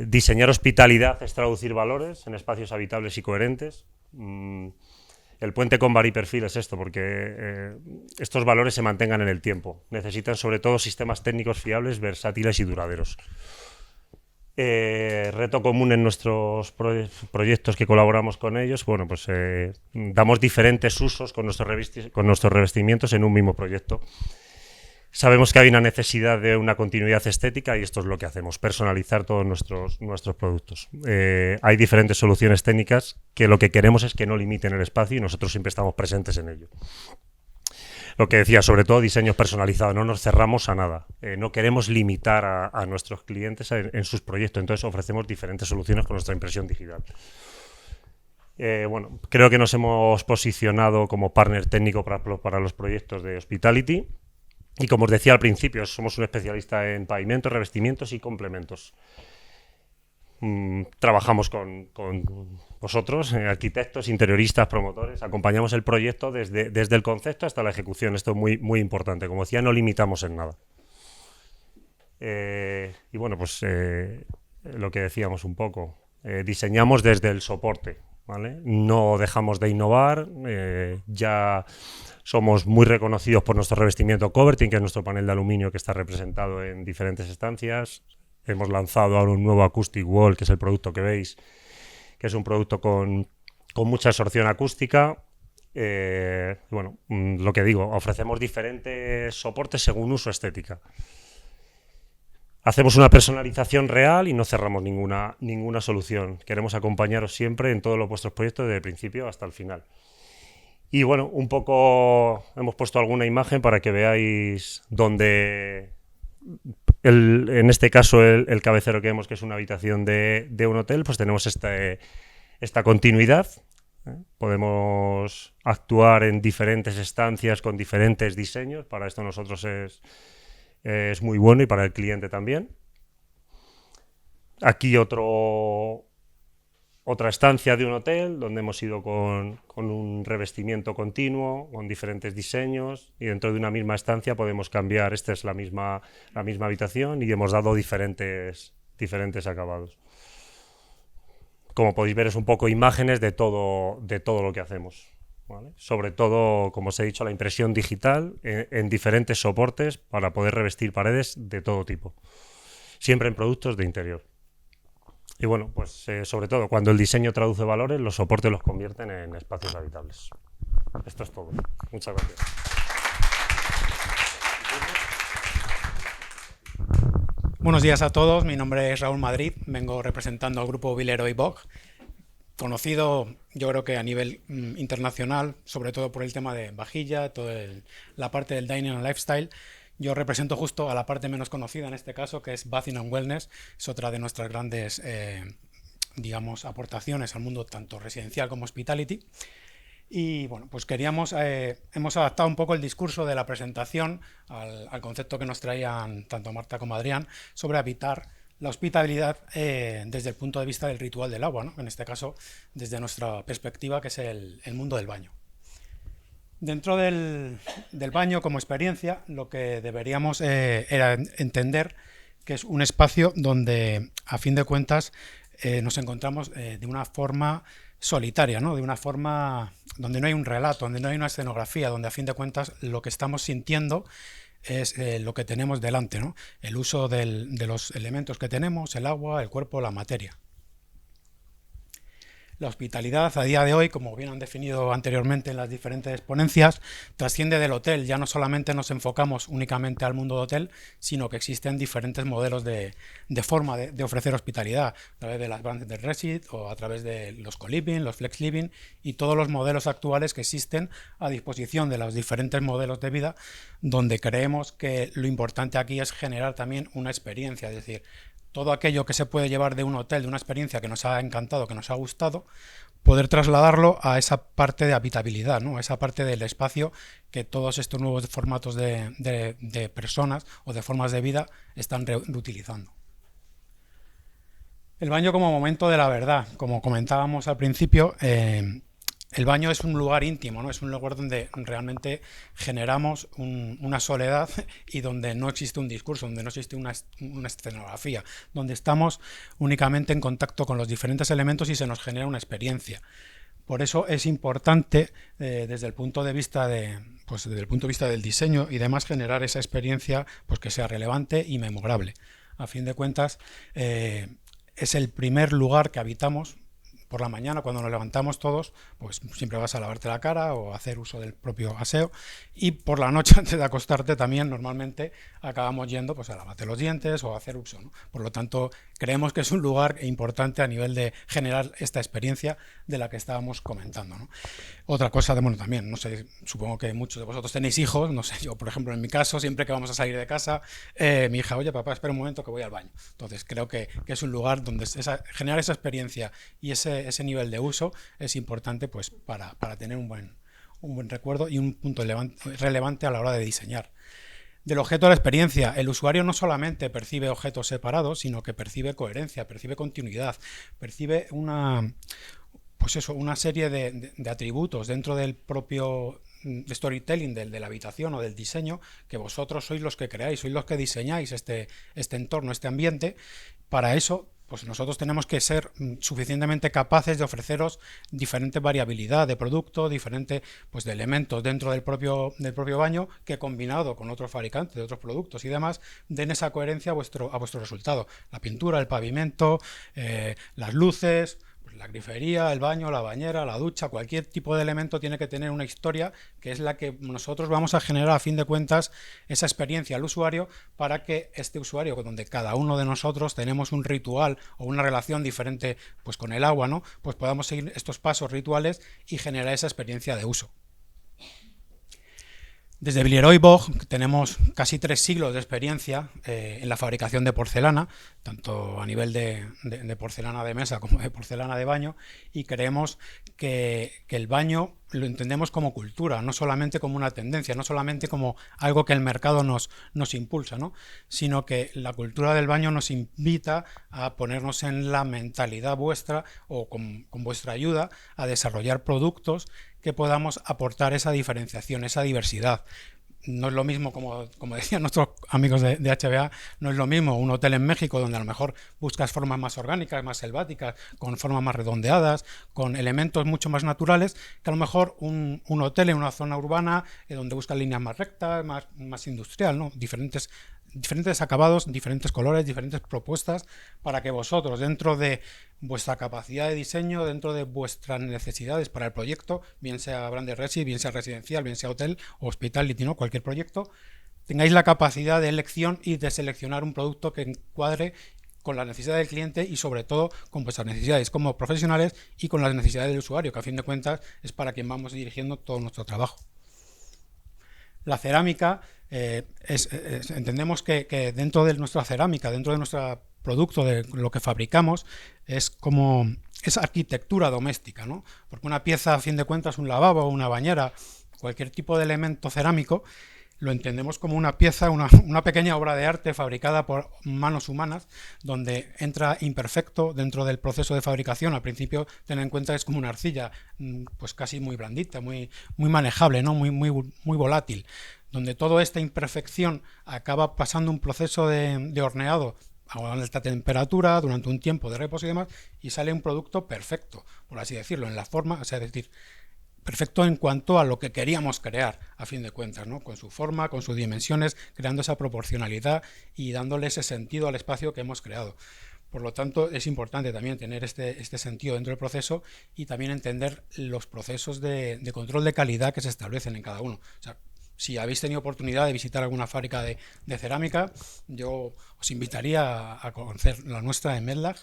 Diseñar hospitalidad es traducir valores en espacios habitables y coherentes. El puente con Variperfil es esto, porque estos valores se mantengan en el tiempo. Necesitan sobre todo sistemas técnicos fiables, versátiles y duraderos. Reto común en nuestros proyectos que colaboramos con ellos, bueno, pues damos diferentes usos con nuestros revestimientos en un mismo proyecto. Sabemos que hay una necesidad de una continuidad estética y esto es lo que hacemos, personalizar todos nuestros productos. Hay diferentes soluciones técnicas que lo que queremos es que no limiten el espacio y nosotros siempre estamos presentes en ello. Lo que decía, sobre todo diseños personalizados, no nos cerramos a nada, no queremos limitar a nuestros clientes en sus proyectos, entonces ofrecemos diferentes soluciones con nuestra impresión digital. Bueno, creo que nos hemos posicionado como partner técnico para los proyectos de Hospitality. Y como os decía al principio, somos un especialista en pavimentos, revestimientos y complementos. Trabajamos con vosotros, arquitectos, interioristas, promotores. Acompañamos el proyecto desde el concepto hasta la ejecución. Esto es muy, muy importante. Como decía, no limitamos en nada. Y bueno, pues lo que decíamos un poco. Diseñamos desde el soporte, ¿vale? No dejamos de innovar. Ya somos muy reconocidos por nuestro revestimiento Coverting, que es nuestro panel de aluminio que está representado en diferentes estancias. Hemos lanzado ahora un nuevo Acoustic Wall, que es el producto que veis, que es un producto con mucha absorción acústica. Bueno, lo que digo, ofrecemos diferentes soportes según uso estética. Hacemos una personalización real y no cerramos ninguna solución. Queremos acompañaros siempre en todos vuestros proyectos desde el principio hasta el final. Y bueno, un poco hemos puesto alguna imagen para que veáis dónde, en este caso el cabecero que vemos, que es una habitación de un hotel, pues tenemos esta continuidad. Podemos actuar en diferentes estancias con diferentes diseños. Para esto nosotros es muy bueno y para el cliente también. Aquí otra estancia de un hotel donde hemos ido con un revestimiento continuo, con diferentes diseños, y dentro de una misma estancia podemos cambiar. Esta es la misma habitación y hemos dado diferentes acabados. Como podéis ver, es un poco imágenes de todo lo que hacemos, ¿vale? Sobre todo, como os he dicho, la impresión digital en diferentes soportes para poder revestir paredes de todo tipo, siempre en productos de interior. Y bueno, pues sobre todo, cuando el diseño traduce valores, los soportes los convierten en espacios habitables. Esto es todo. Muchas gracias. Buenos días a todos, mi nombre es Raúl Madrid, vengo representando al grupo Villeroy Boch, conocido yo creo que a nivel internacional, sobre todo por el tema de vajilla, la parte del dining and lifestyle. Yo represento justo a la parte menos conocida en este caso, que es Bathing and Wellness, es otra de nuestras grandes digamos, aportaciones al mundo tanto residencial como hospitality. Y bueno, pues hemos adaptado un poco el discurso de la presentación al concepto que nos traían tanto Marta como Adrián sobre habitar la hospitalidad desde el punto de vista del ritual del agua, ¿no? En este caso desde nuestra perspectiva, que es el mundo del baño. Dentro del baño como experiencia, lo que deberíamos era entender que es un espacio donde a fin de cuentas nos encontramos de una forma solitaria, ¿no? De una forma donde no hay un relato, donde no hay una escenografía, donde a fin de cuentas lo que estamos sintiendo es lo que tenemos delante, ¿no? El uso de los elementos que tenemos, el agua, el cuerpo, la materia. La hospitalidad a día de hoy, como bien han definido anteriormente en las diferentes ponencias, trasciende del hotel. Ya no solamente nos enfocamos únicamente al mundo de hotel, sino que existen diferentes modelos de forma de ofrecer hospitalidad, a través de las branded resid o a través de los co-living, los flex living y todos los modelos actuales que existen a disposición de los diferentes modelos de vida, donde creemos que lo importante aquí es generar también una experiencia, es decir, todo aquello que se puede llevar de un hotel, de una experiencia que nos ha encantado, que nos ha gustado, poder trasladarlo a esa parte de habitabilidad, ¿no? A esa parte del espacio que todos estos nuevos formatos de personas o de formas de vida están reutilizando. El baño como momento de la verdad. Como comentábamos al principio, el baño es un lugar íntimo, ¿no? Es un lugar donde realmente generamos una soledad y donde no existe un discurso, donde no existe una escenografía, donde estamos únicamente en contacto con los diferentes elementos y se nos genera una experiencia. Por eso es importante desde el punto de vista del diseño y demás generar esa experiencia pues que sea relevante y memorable. A fin de cuentas es el primer lugar que habitamos. Por la mañana, cuando nos levantamos todos, pues siempre vas a lavarte la cara o a hacer uso del propio aseo. Y por la noche, antes de acostarte, también normalmente acabamos yendo pues, a lavarte los dientes o a hacer uso, ¿no? Por lo tanto, creemos que es un lugar importante a nivel de generar esta experiencia de la que estábamos comentando, ¿no? Otra cosa, bueno, también, no sé, supongo que muchos de vosotros tenéis hijos, no sé, yo por ejemplo en mi caso, siempre que vamos a salir de casa, mi hija, oye papá, espera un momento que voy al baño. Entonces creo que es un lugar donde generar esa experiencia y ese nivel de uso es importante pues para tener un buen recuerdo y un punto relevante a la hora de diseñar. Del objeto a la experiencia, el usuario no solamente percibe objetos separados, sino que percibe coherencia, percibe continuidad, percibe una serie de atributos dentro del propio storytelling de la habitación o del diseño, que vosotros sois los que creáis, sois los que diseñáis este entorno, este ambiente. Para eso pues nosotros tenemos que ser suficientemente capaces de ofreceros diferente variabilidad de producto, diferente pues, de elementos dentro del propio baño, que combinado con otros fabricantes de otros productos y demás, den esa coherencia a vuestro resultado. La pintura, el pavimento, las luces, la grifería, el baño, la bañera, la ducha, cualquier tipo de elemento tiene que tener una historia que es la que nosotros vamos a generar a fin de cuentas esa experiencia al usuario para que este usuario, donde cada uno de nosotros tenemos un ritual o una relación diferente pues con el agua, ¿no? Pues podamos seguir estos pasos rituales y generar esa experiencia de uso. Desde Villeroy Boch tenemos casi 3 siglos de experiencia en la fabricación de porcelana, tanto a nivel de porcelana de mesa como de porcelana de baño, y creemos que el baño lo entendemos como cultura, no solamente como una tendencia, no solamente como algo que el mercado nos impulsa, ¿no? Sino que la cultura del baño nos invita a ponernos en la mentalidad vuestra o con vuestra ayuda a desarrollar productos que podamos aportar esa diferenciación, esa diversidad. No es lo mismo, como decían nuestros amigos de HBA, no es lo mismo un hotel en México donde a lo mejor buscas formas más orgánicas, más selváticas, con formas más redondeadas, con elementos mucho más naturales, que a lo mejor un hotel en una zona urbana donde buscas líneas más rectas, más industrial, ¿no? Diferentes acabados, diferentes colores, diferentes propuestas para que vosotros, dentro de vuestra capacidad de diseño, dentro de vuestras necesidades para el proyecto, bien sea branded resid, bien sea residencial, bien sea hotel o hospitality, ¿no? Cualquier proyecto, tengáis la capacidad de elección y de seleccionar un producto que encuadre con las necesidades del cliente y sobre todo con vuestras necesidades como profesionales y con las necesidades del usuario, que a fin de cuentas es para quien vamos dirigiendo todo nuestro trabajo. La cerámica, entendemos que dentro de nuestra cerámica, dentro de nuestro producto, de lo que fabricamos, es arquitectura doméstica, ¿no? Porque una pieza, a fin de cuentas, un lavabo, una bañera, cualquier tipo de elemento cerámico, lo entendemos como una pieza, una pequeña obra de arte fabricada por manos humanas, donde entra imperfecto dentro del proceso de fabricación. Al principio, ten en cuenta que es como una arcilla, pues casi muy blandita, muy manejable, ¿no? muy volátil, donde toda esta imperfección acaba pasando un proceso de horneado a alta temperatura durante un tiempo de reposo y demás, y sale un producto perfecto, por así decirlo, en la forma, o sea, es decir, perfecto en cuanto a lo que queríamos crear, a fin de cuentas, ¿no? Con su forma, con sus dimensiones, creando esa proporcionalidad y dándole ese sentido al espacio que hemos creado. Por lo tanto, es importante también tener este sentido dentro del proceso y también entender los procesos de control de calidad que se establecen en cada uno. O sea, si habéis tenido oportunidad de visitar alguna fábrica de cerámica, yo os invitaría a conocer la nuestra en Medlag,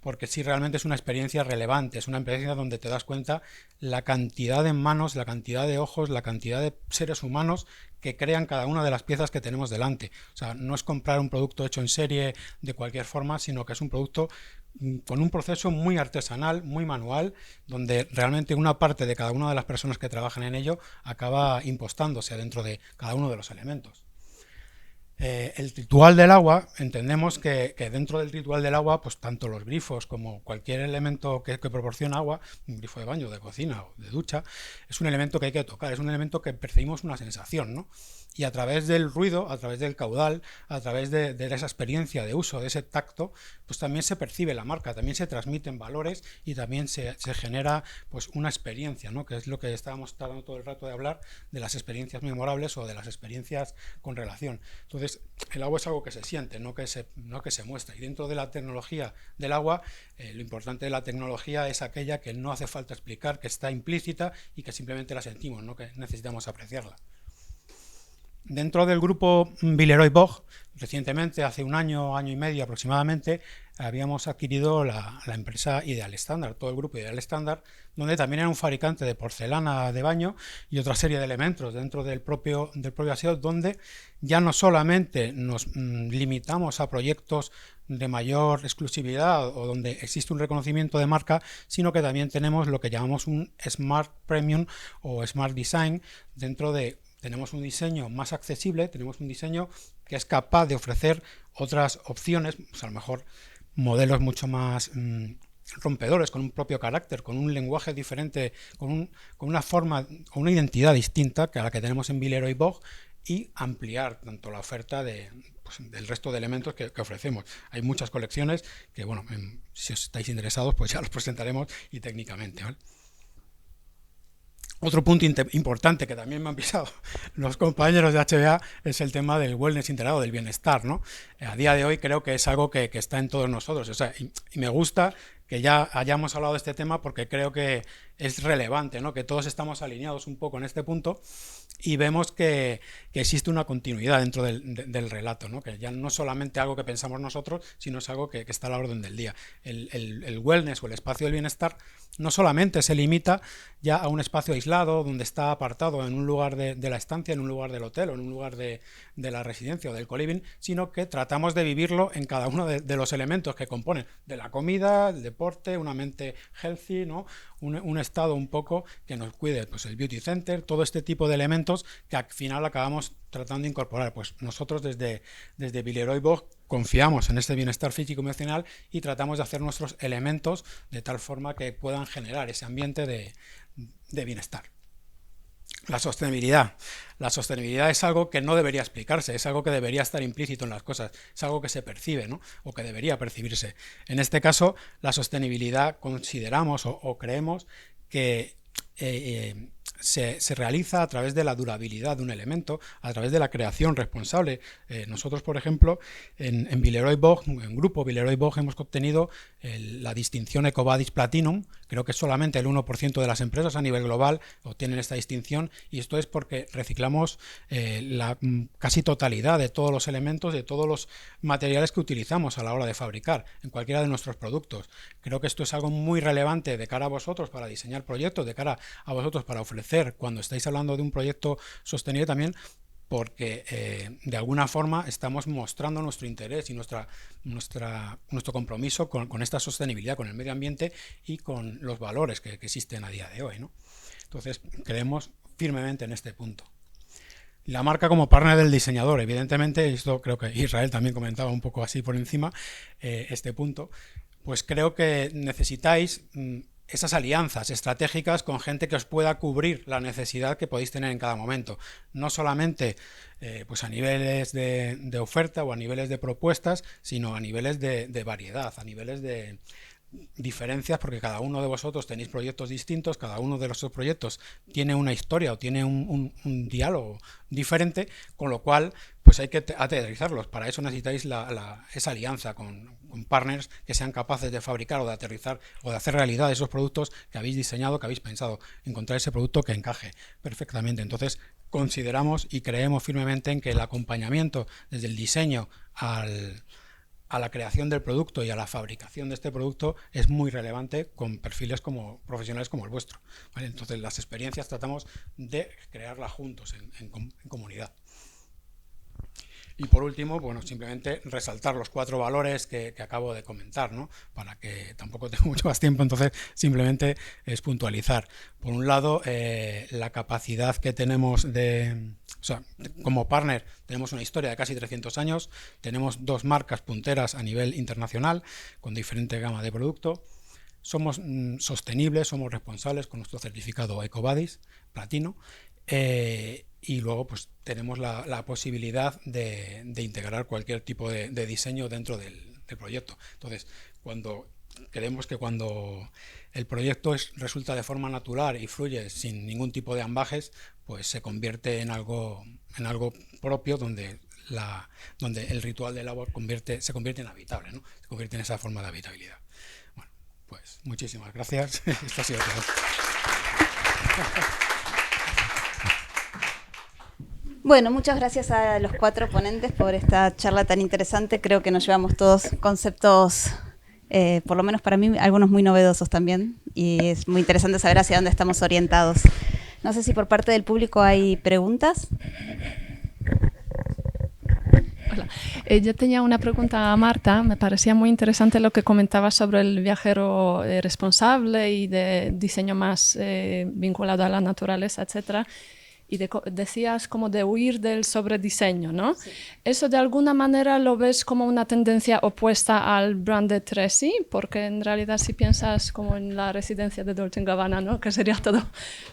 porque sí, realmente es una experiencia relevante, es una experiencia donde te das cuenta la cantidad de manos, la cantidad de ojos, la cantidad de seres humanos que crean cada una de las piezas que tenemos delante. O sea, no es comprar un producto hecho en serie de cualquier forma, sino que es un producto con un proceso muy artesanal, muy manual, donde realmente una parte de cada una de las personas que trabajan en ello acaba impostándose dentro de cada uno de los elementos. El ritual del agua, entendemos que dentro del ritual del agua, pues tanto los grifos como cualquier elemento que proporciona agua, un grifo de baño, de cocina o de ducha, es un elemento que hay que tocar, es un elemento que percibimos una sensación, ¿no? Y a través del ruido, a través del caudal, a través de esa experiencia de uso, de ese tacto, pues también se percibe la marca, también se transmiten valores y también se genera pues una experiencia, ¿no? Que es lo que estábamos tratando todo el rato de hablar, de las experiencias memorables o de las experiencias con relación. Entonces, el agua es algo que se siente, no que se muestra. Y dentro de la tecnología del agua, lo importante de la tecnología es aquella que no hace falta explicar, que está implícita y que simplemente la sentimos, no que necesitamos apreciarla. Dentro del grupo Villeroy-Boch, recientemente, hace un año y medio aproximadamente, habíamos adquirido la empresa Ideal Standard, todo el grupo Ideal Standard, donde también era un fabricante de porcelana de baño y otra serie de elementos dentro del propio aseo, donde ya no solamente nos limitamos a proyectos de mayor exclusividad o donde existe un reconocimiento de marca, sino que también tenemos lo que llamamos un Smart Premium o Smart Design. Tenemos un diseño más accesible, tenemos un diseño que es capaz de ofrecer otras opciones, pues a lo mejor modelos mucho más rompedores, con un propio carácter, con un lenguaje diferente, con una forma, con una identidad distinta que a la que tenemos en Villeroy-Boch, y ampliar tanto la oferta del resto de elementos que ofrecemos. Hay muchas colecciones que, bueno, si os estáis interesados, pues ya los presentaremos y técnicamente, ¿vale? Otro punto importante que también me han pisado los compañeros de HBA es el tema del wellness integrado, del bienestar, ¿no? A día de hoy creo que es algo que está en todos nosotros. O sea, y me gusta que ya hayamos hablado de este tema porque creo que es relevante, ¿no? Que todos estamos alineados un poco en este punto y vemos que existe una continuidad dentro del relato, ¿no? Que ya no solamente algo que pensamos nosotros, sino es algo que está a la orden del día. El wellness o el espacio del bienestar no solamente se limita ya a un espacio aislado donde está apartado en un lugar de la estancia, en un lugar del hotel o en un lugar de la residencia o del coliving, sino que tratamos de vivirlo en cada uno de los elementos que componen de la comida, el deporte, una mente healthy, ¿no? Un estado un poco que nos cuide, pues el beauty center, todo este tipo de elementos que al final acabamos tratando de incorporar. Pues nosotros desde Villeroy-Boch confiamos en este bienestar físico y emocional y tratamos de hacer nuestros elementos de tal forma que puedan generar ese ambiente de bienestar. La sostenibilidad. La sostenibilidad es algo que no debería explicarse, es algo que debería estar implícito en las cosas, es algo que se percibe, ¿no? O que debería percibirse. En este caso, la sostenibilidad consideramos o creemos que se realiza a través de la durabilidad de un elemento, a través de la creación responsable. Nosotros, por ejemplo, en Villeroy-Boch, en grupo Villeroy-Boch, hemos obtenido la distinción EcoVadis Platinum. Creo que solamente el 1% de las empresas a nivel global obtienen esta distinción, y esto es porque reciclamos la casi totalidad de todos los elementos, de todos los materiales que utilizamos a la hora de fabricar en cualquiera de nuestros productos. Creo que esto es algo muy relevante de cara a vosotros para diseñar proyectos, de cara a vosotros para ofrecer cuando estáis hablando de un proyecto sostenible también, porque de alguna forma estamos mostrando nuestro interés y nuestro compromiso con esta sostenibilidad, con el medio ambiente y con los valores que existen a día de hoy, ¿no? Entonces, creemos firmemente en este punto. La marca como partner del diseñador, evidentemente, esto creo que Israel también comentaba un poco así por encima, este punto, pues creo que necesitáis esas alianzas estratégicas con gente que os pueda cubrir la necesidad que podéis tener en cada momento. No solamente pues a niveles de oferta o a niveles de propuestas, sino a niveles de variedad, a niveles de diferencias, porque cada uno de vosotros tenéis proyectos distintos, cada uno de los proyectos tiene una historia o tiene un diálogo diferente, con lo cual pues hay que aterrizarlos. Para eso necesitáis esa alianza con partners que sean capaces de fabricar o de aterrizar o de hacer realidad esos productos que habéis diseñado, que habéis pensado, encontrar ese producto que encaje perfectamente. Entonces consideramos y creemos firmemente en que el acompañamiento desde el diseño a la creación del producto y a la fabricación de este producto es muy relevante con perfiles como profesionales como el vuestro, ¿vale? Entonces las experiencias tratamos de crearlas juntos en comunidad. Y por último, bueno, simplemente resaltar los 4 valores que acabo de comentar, ¿no? Para que tampoco tengo mucho más tiempo, entonces simplemente es puntualizar. Por un lado, la capacidad que tenemos o sea, como partner tenemos una historia de casi 300 años, tenemos 2 marcas punteras a nivel internacional con diferente gama de producto, somos sostenibles, somos responsables con nuestro certificado EcoVadis Platino, y luego pues tenemos la posibilidad de integrar cualquier tipo de diseño dentro del proyecto. Entonces, creemos que cuando el proyecto resulta de forma natural y fluye sin ningún tipo de ambajes, pues se convierte en algo propio donde el ritual del agua se convierte en habitable, ¿no? Se convierte en esa forma de habitabilidad. Bueno, pues muchísimas gracias. Esto ha sido todo. Bueno, muchas gracias a los 4 ponentes por esta charla tan interesante. Creo que nos llevamos todos conceptos, por lo menos para mí, algunos muy novedosos también. Y es muy interesante saber hacia dónde estamos orientados. No sé si por parte del público hay preguntas. Hola. Yo tenía una pregunta a Marta. Me parecía muy interesante lo que comentaba sobre el viajero responsable y de diseño más vinculado a la naturaleza, etcétera. Y decías como de huir del sobrediseño, ¿no? Sí. ¿Eso de alguna manera lo ves como una tendencia opuesta al branded dressy? Porque en realidad si piensas como en la residencia de Dolce & Gabbana, ¿no? Que sería todo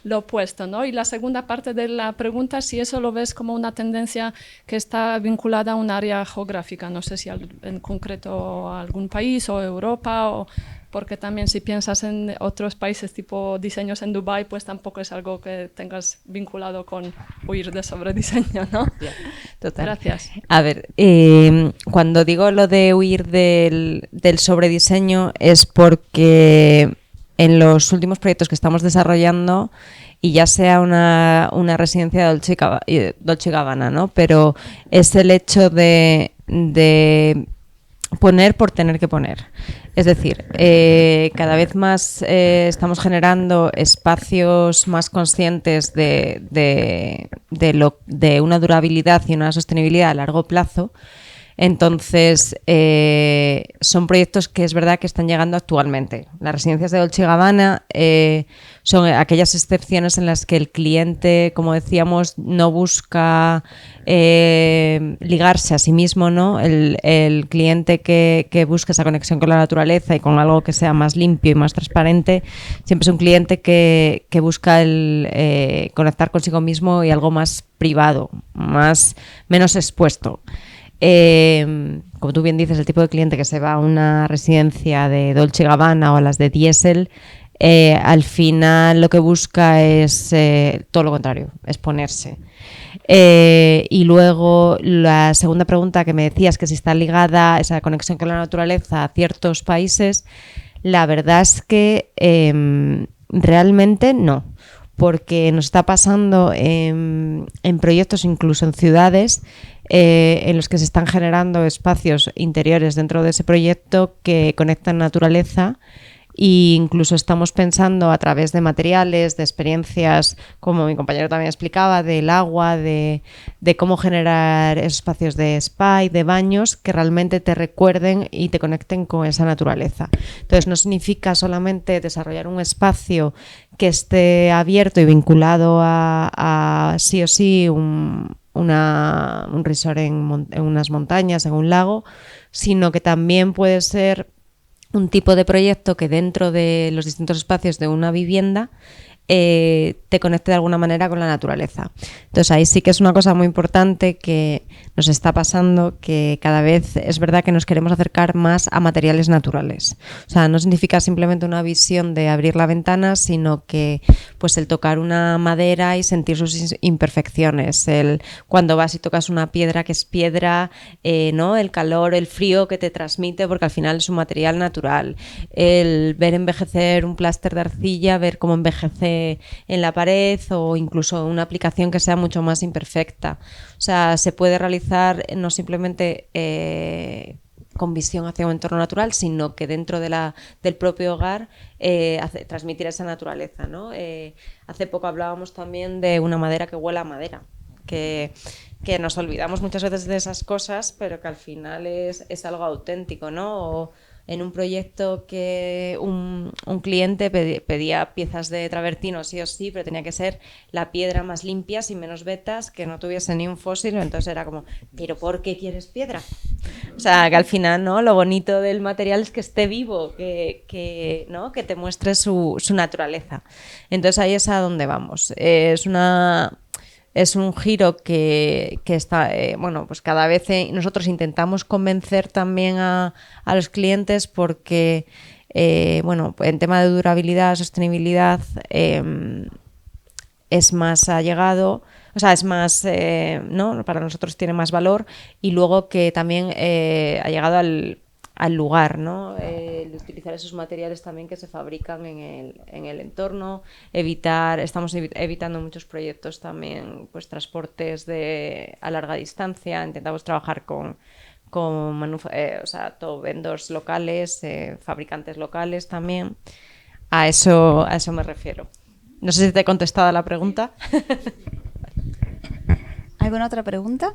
lo opuesto, ¿no? Y la segunda parte de la pregunta, si eso lo ves como una tendencia que está vinculada a un área geográfica, no sé si en concreto a algún país o Europa o... Porque también si piensas en otros países tipo diseños en Dubái, pues tampoco es algo que tengas vinculado con huir de sobrediseño, ¿no? Total. Gracias. A ver, cuando digo lo de huir del sobrediseño es porque en los últimos proyectos que estamos desarrollando, y ya sea una residencia de Dolce & Gabbana, ¿no? Pero es el hecho de poner por tener que poner. Es decir, cada vez más estamos generando espacios más conscientes de una durabilidad y una sostenibilidad a largo plazo. Entonces, son proyectos que es verdad que están llegando actualmente. Las residencias de Dolce & Gabbana son aquellas excepciones en las que el cliente, como decíamos, no busca ligarse a sí mismo, ¿no? El cliente que busca esa conexión con la naturaleza y con algo que sea más limpio y más transparente, siempre es un cliente que busca conectar consigo mismo y algo más privado, menos expuesto. Como tú bien dices, el tipo de cliente que se va a una residencia de Dolce & Gabbana o a las de Diesel al final lo que busca es todo lo contrario, exponerse. Y luego la segunda pregunta que me decías, que si está ligada esa conexión con la naturaleza a ciertos países, la verdad es que realmente no, porque nos está pasando en proyectos, incluso en ciudades, en los que se están generando espacios interiores dentro de ese proyecto que conectan naturaleza. E incluso estamos pensando a través de materiales, de experiencias, como mi compañero también explicaba, del agua, de cómo generar esos espacios de spa y de baños que realmente te recuerden y te conecten con esa naturaleza. Entonces no significa solamente desarrollar un espacio que esté abierto y vinculado a sí o sí un resort en unas montañas, en un lago, sino que también puede ser un tipo de proyecto que dentro de los distintos espacios de una vivienda te conecte de alguna manera con la naturaleza. Entonces ahí sí que es una cosa muy importante que nos está pasando, que cada vez es verdad que nos queremos acercar más a materiales naturales. O sea, no significa simplemente una visión de abrir la ventana, sino que pues el tocar una madera y sentir sus imperfecciones, el cuando vas y tocas una piedra que es piedra, ¿no? El calor, el frío que te transmite, porque al final es un material natural, el ver envejecer un pláster de arcilla, ver cómo envejece en la pared, o incluso una aplicación que sea mucho más imperfecta. O sea, se puede realizar no simplemente con visión hacia un entorno natural, sino que dentro del propio hogar transmitir esa naturaleza, ¿no? Hace poco hablábamos también de una madera que huele a madera, que nos olvidamos muchas veces de esas cosas, pero que al final es algo auténtico, ¿no? O en un proyecto que un cliente pedía piezas de travertino sí o sí, pero tenía que ser la piedra más limpia, sin menos vetas, que no tuviese ni un fósil. Entonces era como, ¿pero por qué quieres piedra? O sea, que al final, ¿no? Lo bonito del material es que esté vivo, ¿no? Que te muestre su naturaleza. Entonces ahí es a donde vamos. Es un giro que está, bueno, pues cada vez nosotros intentamos convencer también a los clientes, porque, bueno, en tema de durabilidad, sostenibilidad, es más allegado, o sea, es más, ¿no? Para nosotros tiene más valor, y luego que también ha llegado al lugar, ¿no? El utilizar esos materiales también que se fabrican en el entorno, estamos evitando muchos proyectos también, pues transportes a larga distancia. Intentamos trabajar con todo vendors locales, fabricantes locales también. A eso me refiero. No sé si te he contestado a la pregunta. ¿Alguna otra pregunta?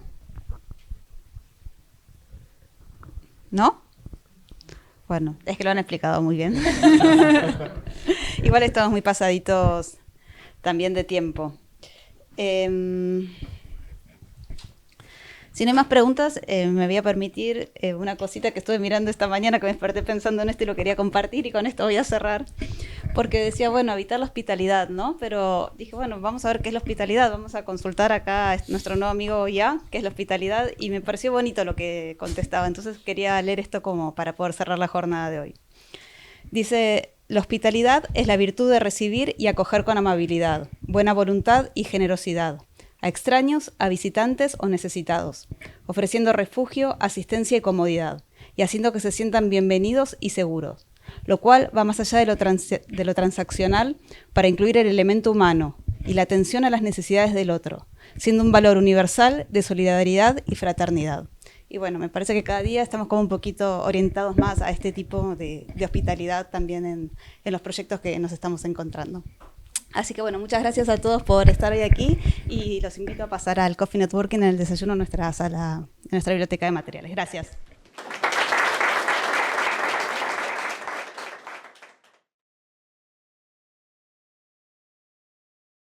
¿No? Bueno, es que lo han explicado muy bien. Igual estamos muy pasaditos también de tiempo. Si no hay más preguntas, me voy a permitir una cosita que estuve mirando esta mañana, que me desperté pensando en esto y lo quería compartir, y con esto voy a cerrar. Porque decía, bueno, evitar la hospitalidad, ¿no? Pero dije, bueno, vamos a ver qué es la hospitalidad. Vamos a consultar acá a nuestro nuevo amigo Ya, qué es la hospitalidad, y me pareció bonito lo que contestaba. Entonces quería leer esto como para poder cerrar la jornada de hoy. Dice, la hospitalidad es la virtud de recibir y acoger con amabilidad, buena voluntad y generosidad, a extraños, a visitantes o necesitados, ofreciendo refugio, asistencia y comodidad, y haciendo que se sientan bienvenidos y seguros, lo cual va más allá de lo transaccional para incluir el elemento humano y la atención a las necesidades del otro, siendo un valor universal de solidaridad y fraternidad. Y bueno, me parece que cada día estamos como un poquito orientados más a este tipo de hospitalidad también en los proyectos que nos estamos encontrando. Así que bueno, muchas gracias a todos por estar hoy aquí, y los invito a pasar al Coffee Networking en el desayuno en nuestra sala, en nuestra biblioteca de materiales. Gracias.